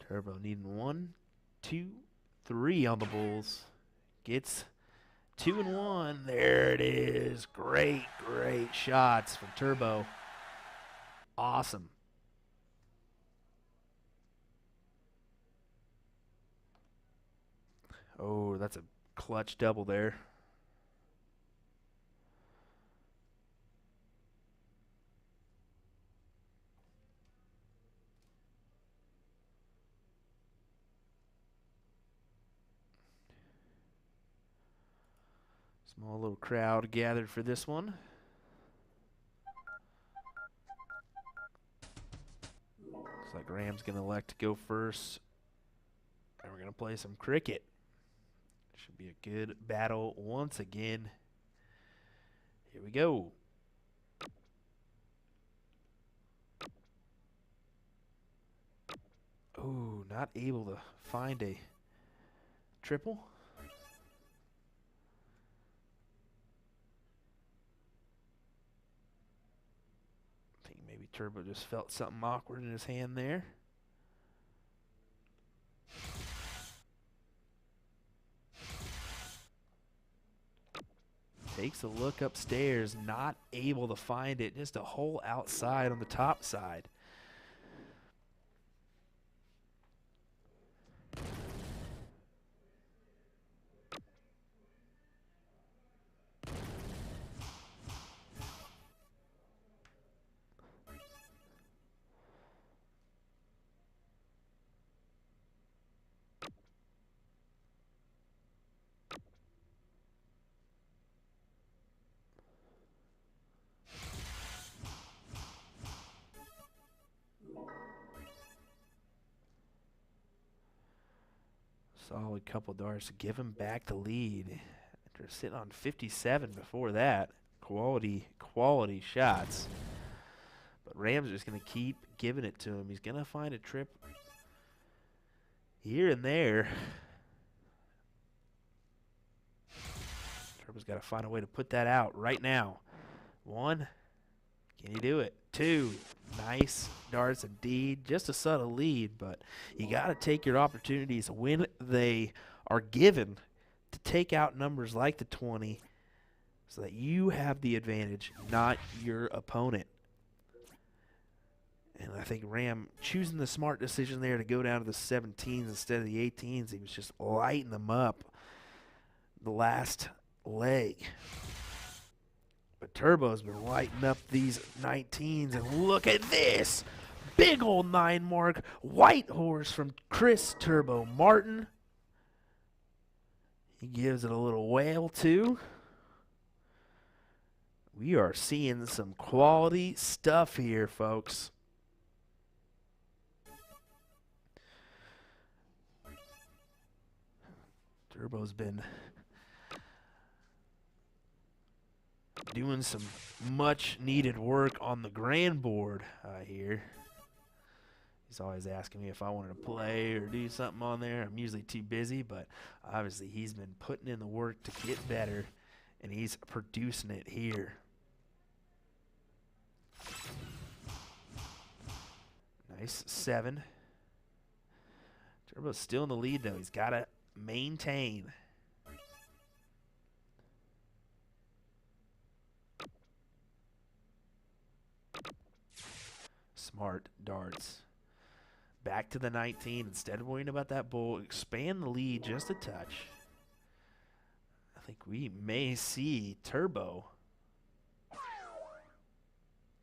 Turbo needing 1, 2, 3 on the Bulls. Gets 2 and 1. There it is. Great, great shots from Turbo. Awesome. Oh, that's a clutch double there. Small little crowd gathered for this one. Looks like Ram's going to elect to go first. And we're going to play some cricket. Should be a good battle once again. Here we go. Oh, not able to find a triple. I think maybe Turbo just felt something awkward in his hand there. Takes a look upstairs, not able to find it. Just a hole outside on the top side. Solid couple darts to give him back the lead. After sitting on 57 before that. Quality shots. But Rams just going to keep giving it to him. He's going to find a trip here and there. Turbo's got to find a way to put that out right now. 1, can you do it? 2, nice darts indeed. Just a subtle lead, but you got to take your opportunities when they are given to take out numbers like the 20 so that you have the advantage, not your opponent. And I think Ram choosing the smart decision there to go down to the 17s instead of the 18s. He was just lighting them up the last leg. But Turbo's been lighting up these 19s, and look at this. Big old 9 mark, white horse from Chris Turbo Martin. He gives it a little wail too. We are seeing some quality stuff here, folks. Turbo's been doing some much needed work on the grand board here. He's always asking me if I wanted to play or do something on there. I'm usually too busy, but obviously he's been putting in the work to get better, and he's producing it here. Nice 7. Turbo's still in the lead, though. He's got to maintain. Smart darts. Back to the 19. Instead of worrying about that bull, expand the lead just a touch. I think we may see Turbo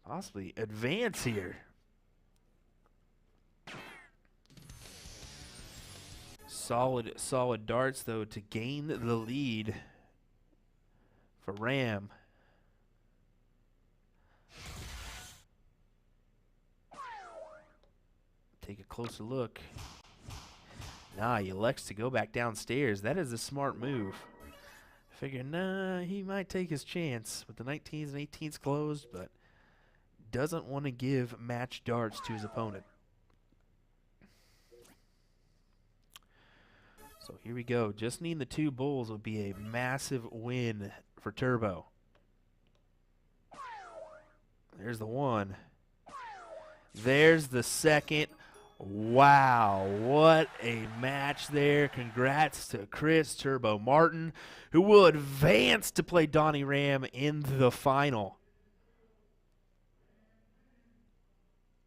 possibly advance here. Solid darts, though, to gain the lead for Ram. Take a closer look. Nah, he elects to go back downstairs. That is a smart move. Figure, nah, he might take his chance with the 19s and 18s closed, but doesn't want to give match darts to his opponent. So here we go. Just needing the 2 bulls would be a massive win for Turbo. There's the 1. There's the 2nd. Wow, what a match there. Congrats to Chris Turbo Martin, who will advance to play Donnie Ram in the final.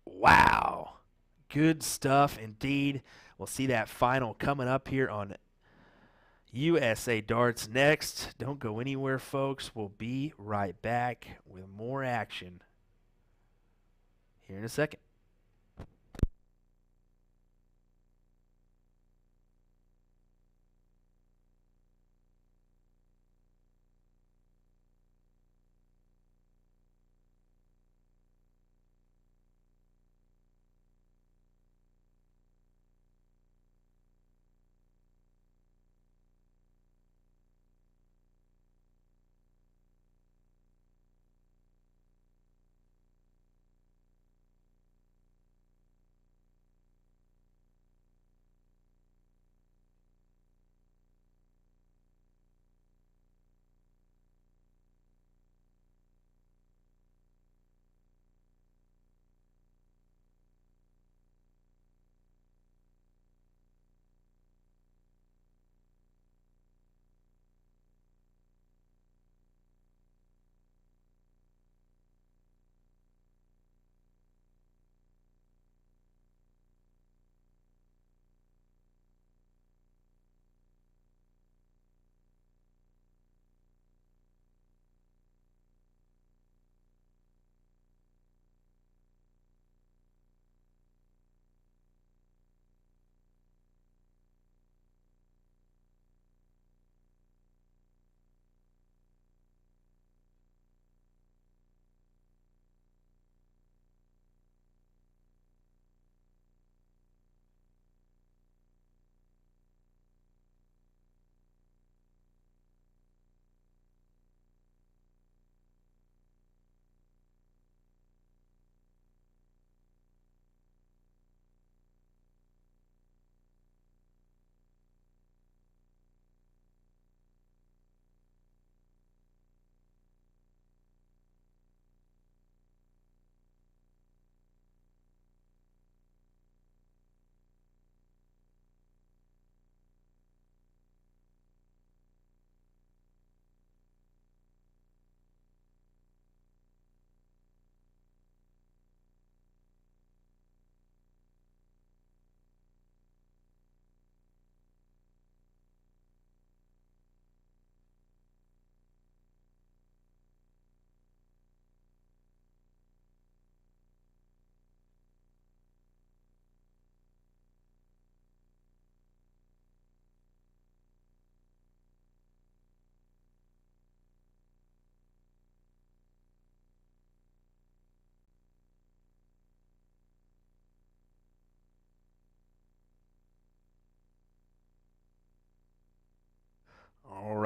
Wow, good stuff indeed. We'll see that final coming up here on USA Darts next. Don't go anywhere, folks. We'll be right back with more action here in a second.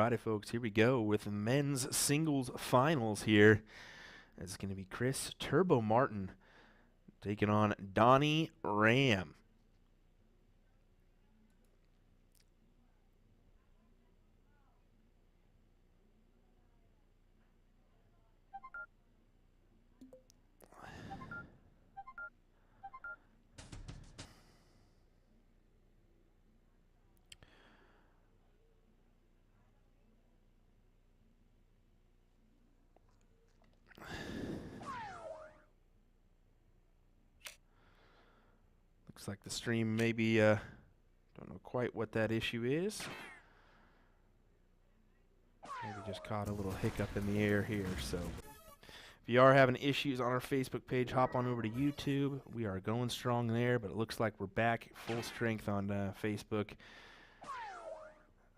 Alrighty, folks, here we go with the men's singles finals here. It's going to be Chris Turbo Martin taking on Donnie Ram. Looks like the stream maybe, don't know quite what that issue is. Maybe just caught a little hiccup in the air here. So if you are having issues on our Facebook page, hop on over to YouTube. We are going strong there, but it looks like we're back full strength on Facebook.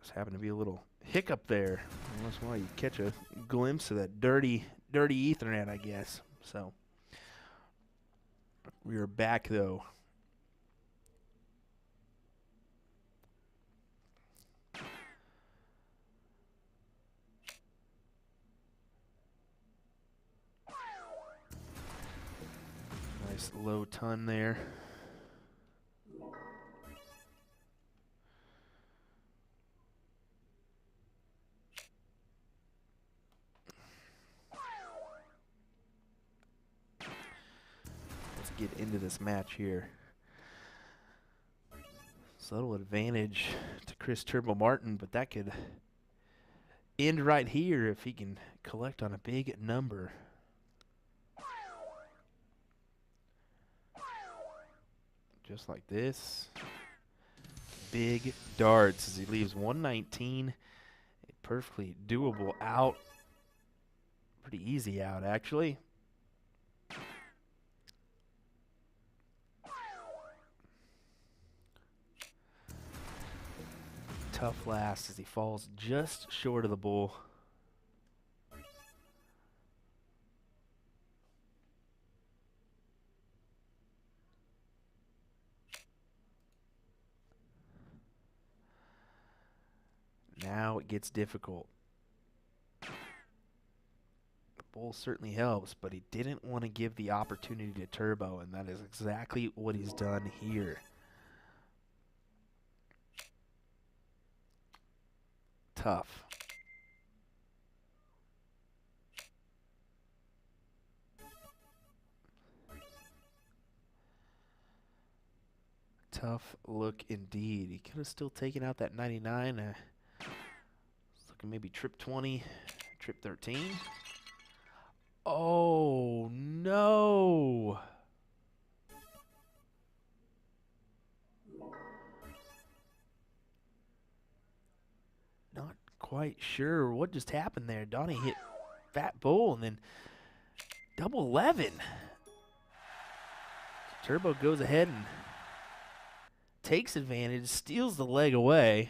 Just happened to be a little hiccup there. Once in a while you catch a glimpse of that dirty Ethernet, I guess. So we are back though. Nice low ton there. Let's get into this match here. Subtle advantage to Chris Turbo Martin, but that could end right here if he can collect on a big number. Just like this. Big darts as he leaves 119. A perfectly doable out. Pretty easy out, actually. Tough last as he falls just short of the bull. Now it gets difficult. The bull certainly helps, but he didn't want to give the opportunity to Turbo, and that is exactly what he's done here. Tough. Tough look indeed. He could have still taken out that 99. Looking maybe trip 20, trip 13. Oh, no. Not quite sure what just happened there. Donnie hit Fat Bull and then double 11. Turbo goes ahead and takes advantage, steals the leg away.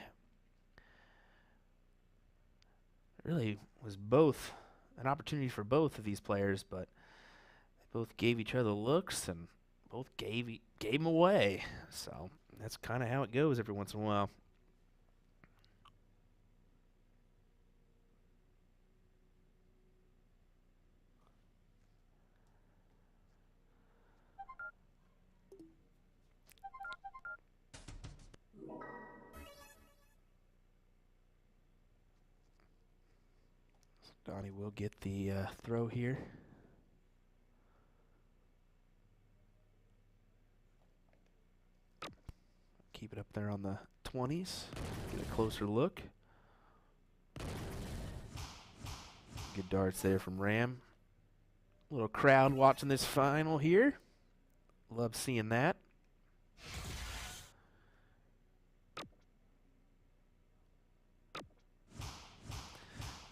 Really was both an opportunity for both of these players, but they both gave each other looks and both gave them away. So that's kind of how it goes every once in a while. Donnie will get the throw here. Keep it up there on the 20s. Get a closer look. Good darts there from Ram. Little crowd watching this final here. Love seeing that.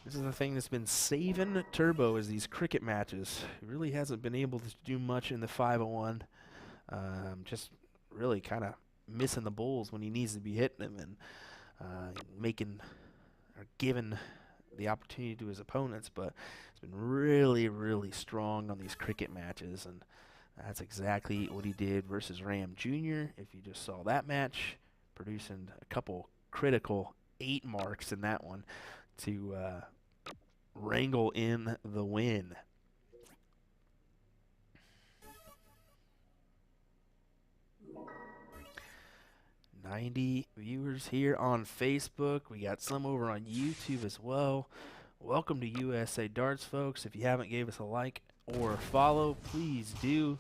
This is the thing that's been saving Turbo is these cricket matches. He really hasn't been able to do much in the 501. Just really kind of missing the bulls when he needs to be hitting them and making or giving the opportunity to his opponents. But he's been really, really strong on these cricket matches, and that's exactly what he did versus Ram Jr. If you just saw that match, producing a couple critical 8 marks in that one. to wrangle in the win. $90 viewers here on Facebook. We got some over on YouTube as well. Welcome to USA Darts, folks. If you haven't gave us a like or a follow, please do.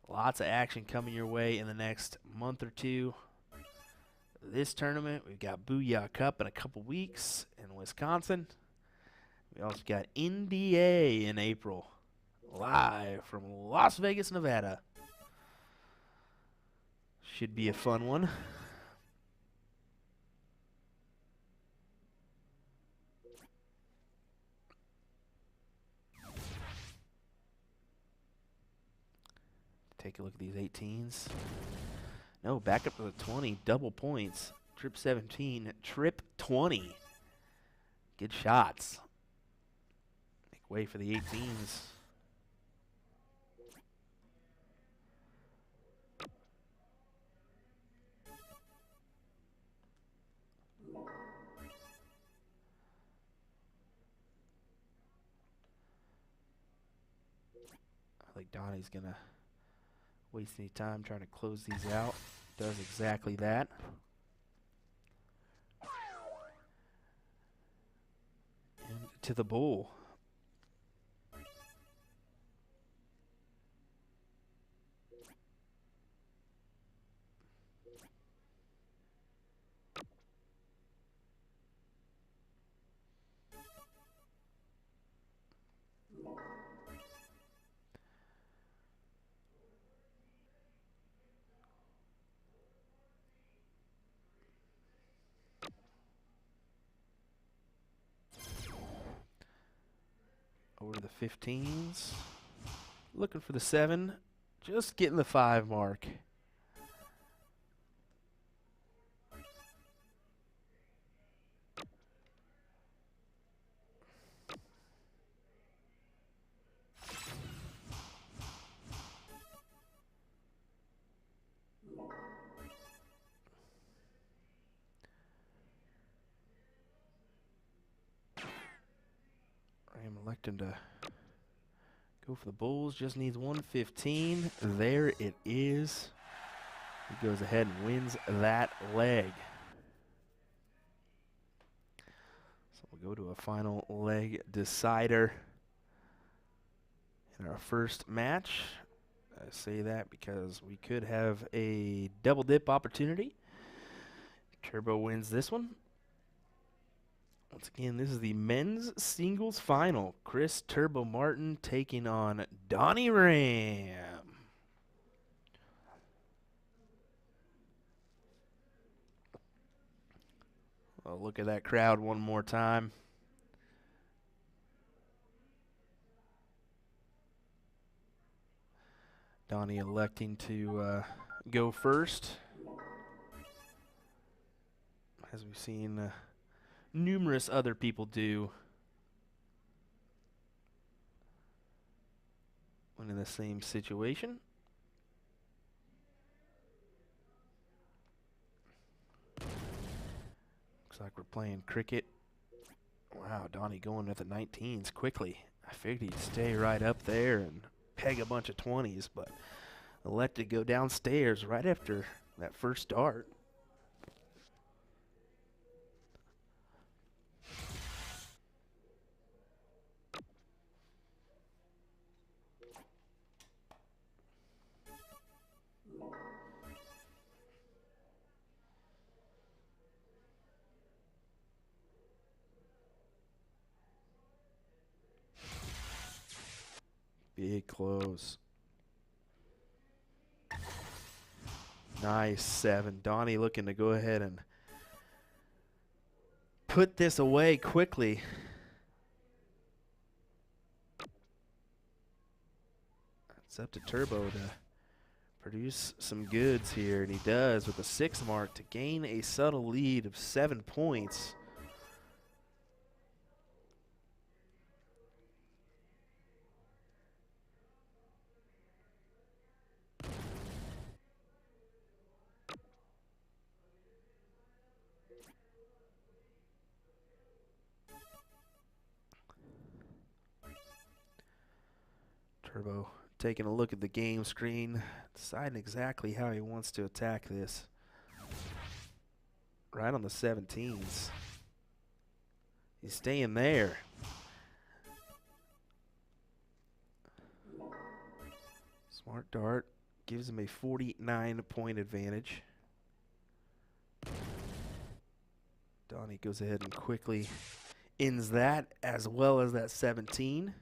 Lots of action coming your way in the next month or two. This tournament, we've got Booyah Cup in a couple weeks in Wisconsin. We also got NDA in April, live from Las Vegas, Nevada. Should be a fun one. Take a look at these 18s. No, back up to the 20. Double points. Trip 17. Trip 20. Good shots. Make way for the 18s. I think Donnie's going to waste any time trying to close these out. Does exactly that. And to the bull. Over to the 15s. Looking for the 7. Just getting the 5 mark. I am electing to go for the Bulls. Just needs 115. There it is. He goes ahead and wins that leg. So we'll go to a final leg decider in our first match. I say that because we could have a double dip opportunity. Turbo wins this one. Once again, this is the men's singles final. Chris Turbo Martin taking on Donnie Ram. Well, look at that crowd one more time. Donnie electing to go first, as we've seen numerous other people do when in the same situation. Looks like we're playing cricket. Wow, Donnie going with the 19s quickly. I figured he'd stay right up there and peg a bunch of 20s, but elected to go downstairs right after that first dart. Big close. Nice 7. Donnie looking to go ahead and put this away quickly. It's up to Turbo to produce some goods here, and he does with a 6 mark to gain a subtle lead of 7 points. Turbo taking a look at the game screen, deciding exactly how he wants to attack this. Right on the 17s. He's staying there. Smart dart gives him a 49-point advantage. Donnie goes ahead and quickly ends that, as well as that 17.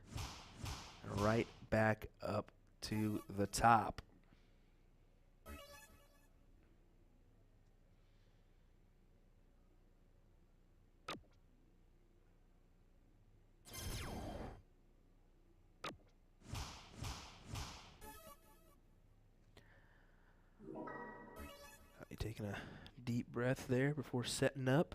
Right back up to the top. Taking a deep breath there before setting up.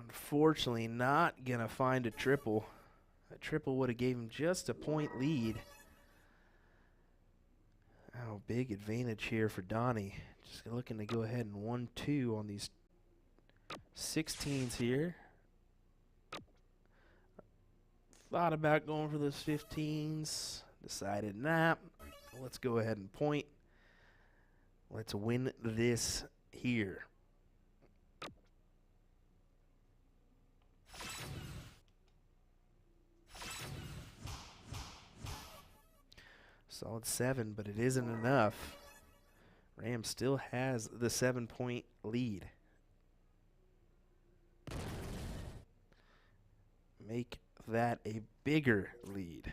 Unfortunately, not gonna find a triple. A triple would have gave him just a point lead. Oh, big advantage here for Donnie. Just looking to go ahead and 1-2 on these 16s here. Thought about going for those 15s. Decided not. Let's go ahead and point. Let's win this here. Solid 7, but it isn't enough. Rams still has the 7-point lead. Make that a bigger lead.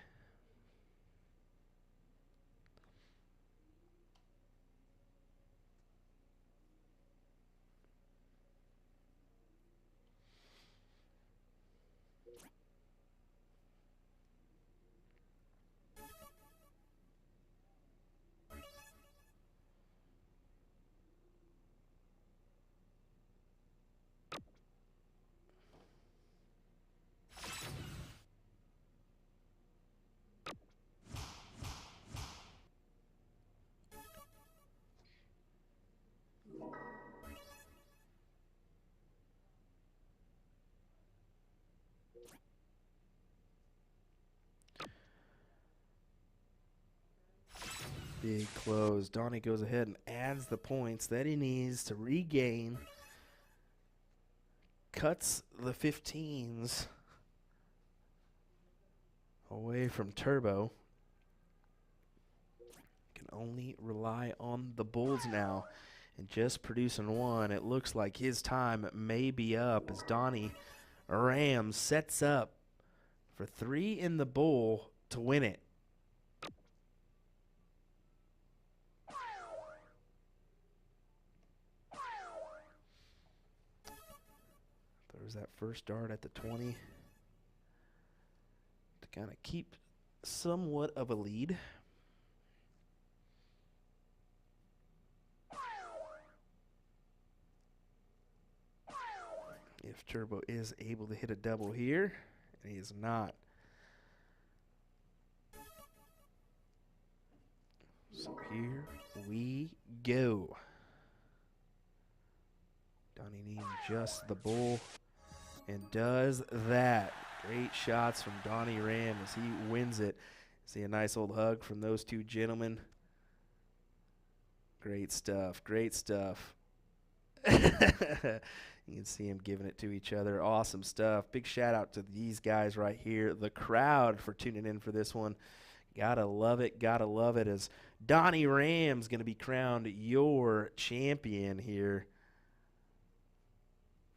Big close. Donnie goes ahead and adds the points that he needs to regain. Cuts the 15s away from Turbo. Can only rely on the Bulls now. And just producing one, it looks like his time may be up as Donnie Rams sets up for 3 in the Bull to win it. There's that first dart at the 20 to kind of keep somewhat of a lead. If Turbo is able to hit a double here, and he is not. So here we go. Donnie needing just the bull, and does that. Great shots from Donnie Ram as he wins it. See a nice old hug from those two gentlemen. Great stuff, great stuff. You can see them giving it to each other. Awesome stuff. Big shout out to these guys right here. The crowd for tuning in for this one. Gotta love it, as Donnie Ram's going to be crowned your champion here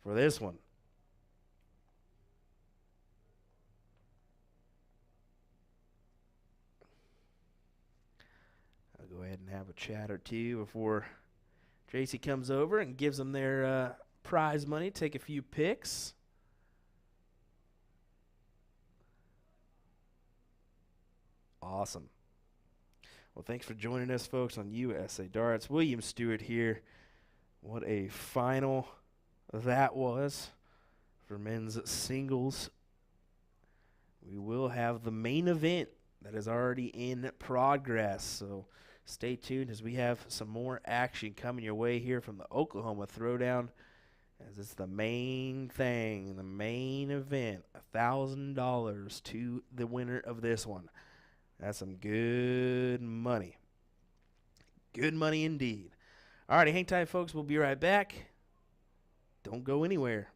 for this one. I'll go ahead and have a chat or two before Tracy comes over and gives them their prize money, take a few picks. Awesome. Well, thanks for joining us, folks, on USA Darts. William Stuart here. What a final that was for men's singles. We will have the main event that is already in progress, so stay tuned as we have some more action coming your way here from the Oklahoma Throwdown, as it's the main thing, the main event, $1,000 to the winner of this one. That's some good money. Good money indeed. All righty, hang tight, folks. We'll be right back. Don't go anywhere.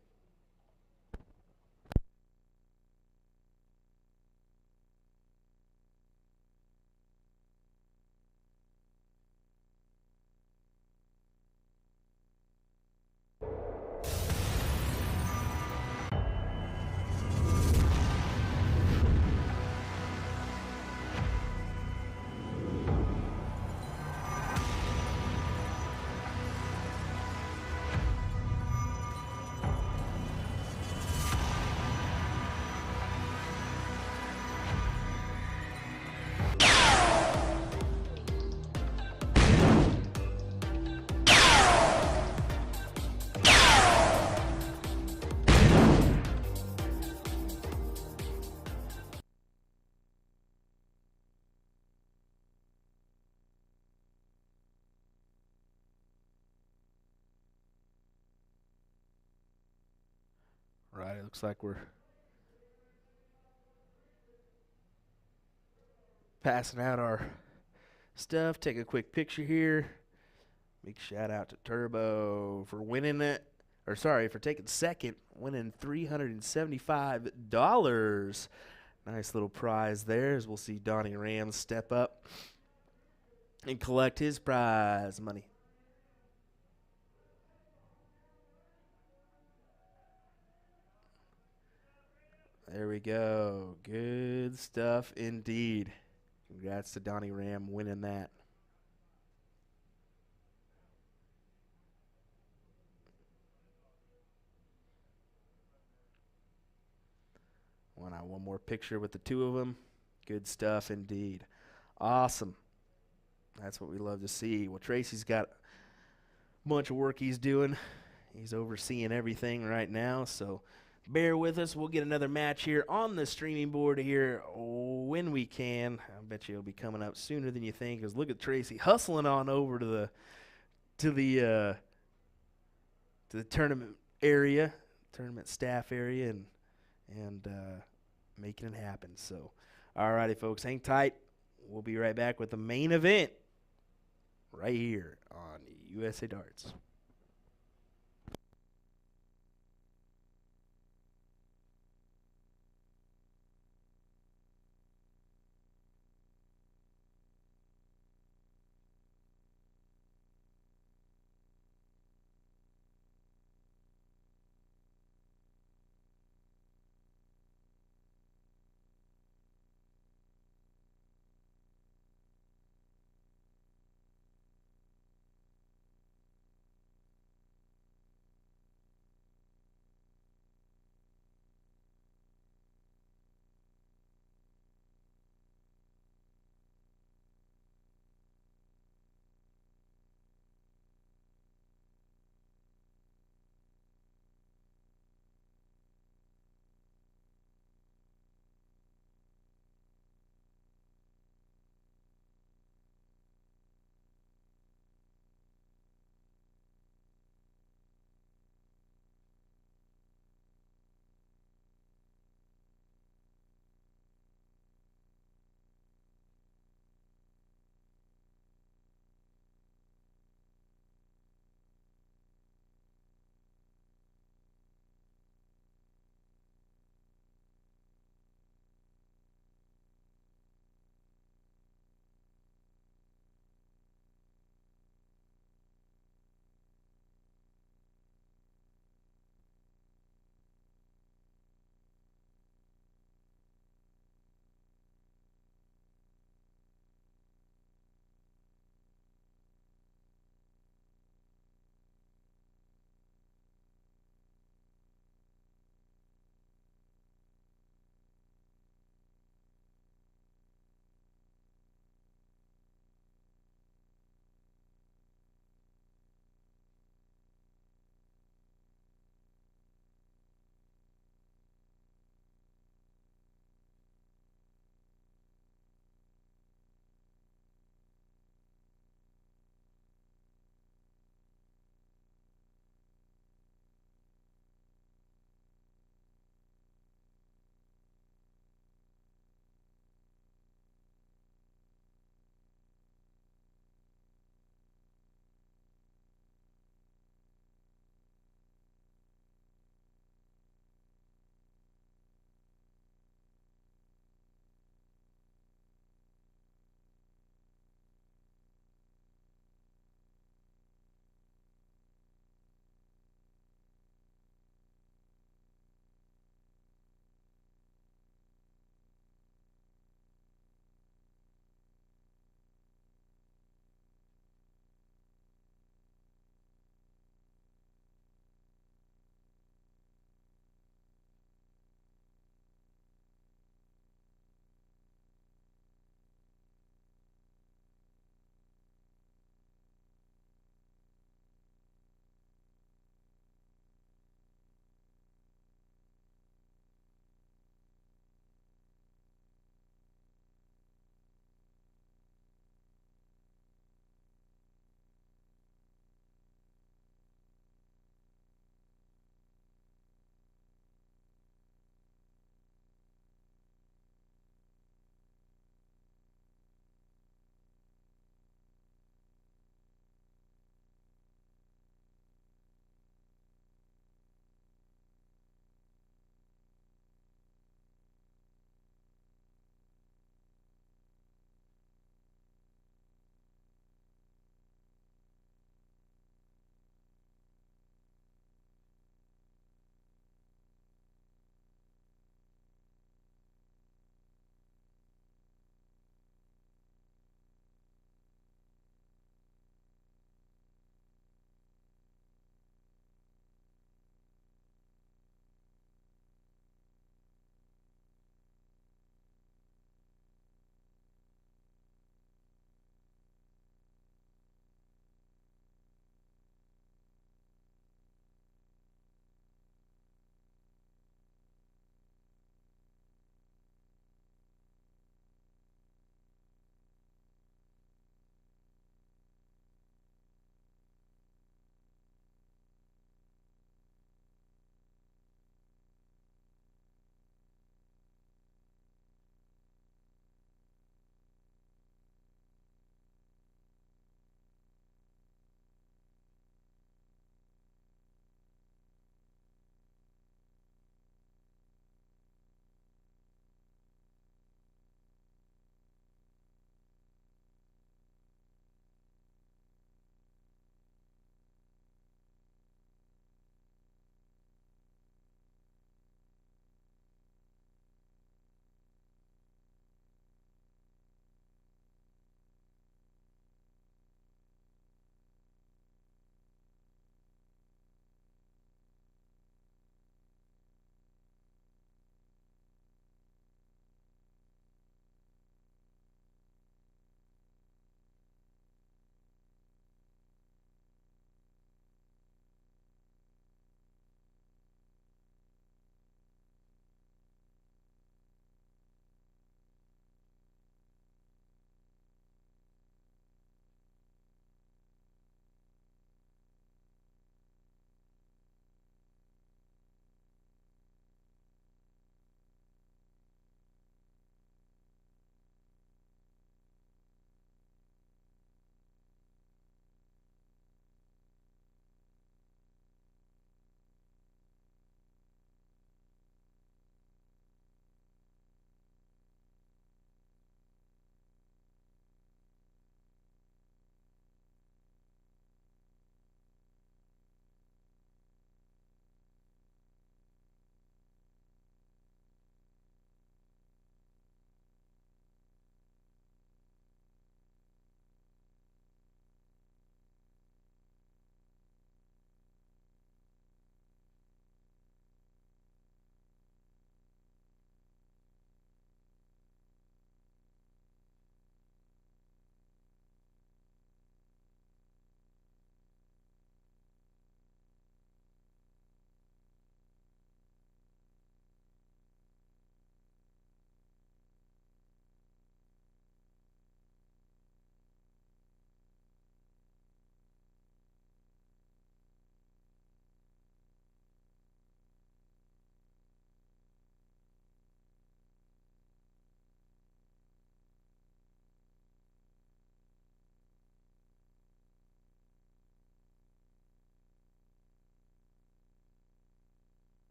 Right, it looks like we're passing out our stuff. Take a quick picture here. Big shout out to Turbo for winning it, or sorry, for taking second, winning $375. Nice little prize there, as we'll see Donnie Rams step up and collect his prize money. There we go. Good stuff indeed. Congrats to Donnie Ram winning that. One more picture with the two of them. Good stuff indeed. Awesome. That's what we love to see. Well, Tracy's got a bunch of work he's doing. He's overseeing everything right now, so bear with us. We'll get another match here on the streaming board here when we can. I bet you it'll be coming up sooner than you think, because look at Tracy hustling on over to the tournament area, tournament staff area, and making it happen. So, all righty, folks, hang tight. We'll be right back with the main event right here on USA Darts.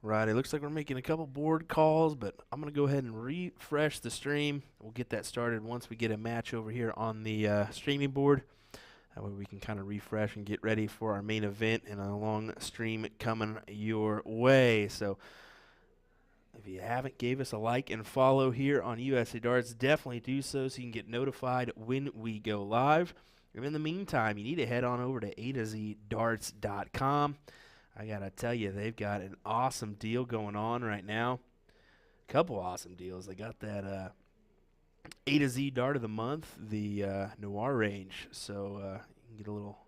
Right, it looks like we're making a couple board calls, but I'm going to go ahead and refresh the stream. We'll get that started once we get a match over here on the streaming board. That way we can kind of refresh and get ready for our main event and a long stream coming your way. So if you haven't, gave us a like and follow here on USA Darts, definitely do so you can get notified when we go live. And in the meantime, you need to head on over to usadartsproduction.com. I got to tell you, they've got an awesome deal going on right now. A couple awesome deals. They got that A to Z Dart of the Month, the Noir range. So you can get a little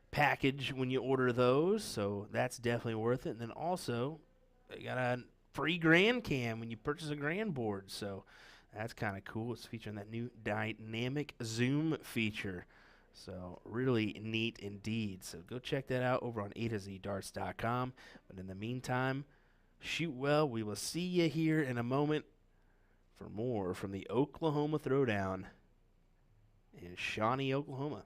package when you order those. So that's definitely worth it. And then also, they got a free Grand Cam when you purchase a Grand board. So that's kind of cool. It's featuring that new dynamic zoom feature. So really neat indeed. So go check that out over on A2ZDarts.com. But in the meantime, shoot well. We will see you here in a moment for more from the Oklahoma Throwdown in Shawnee, Oklahoma.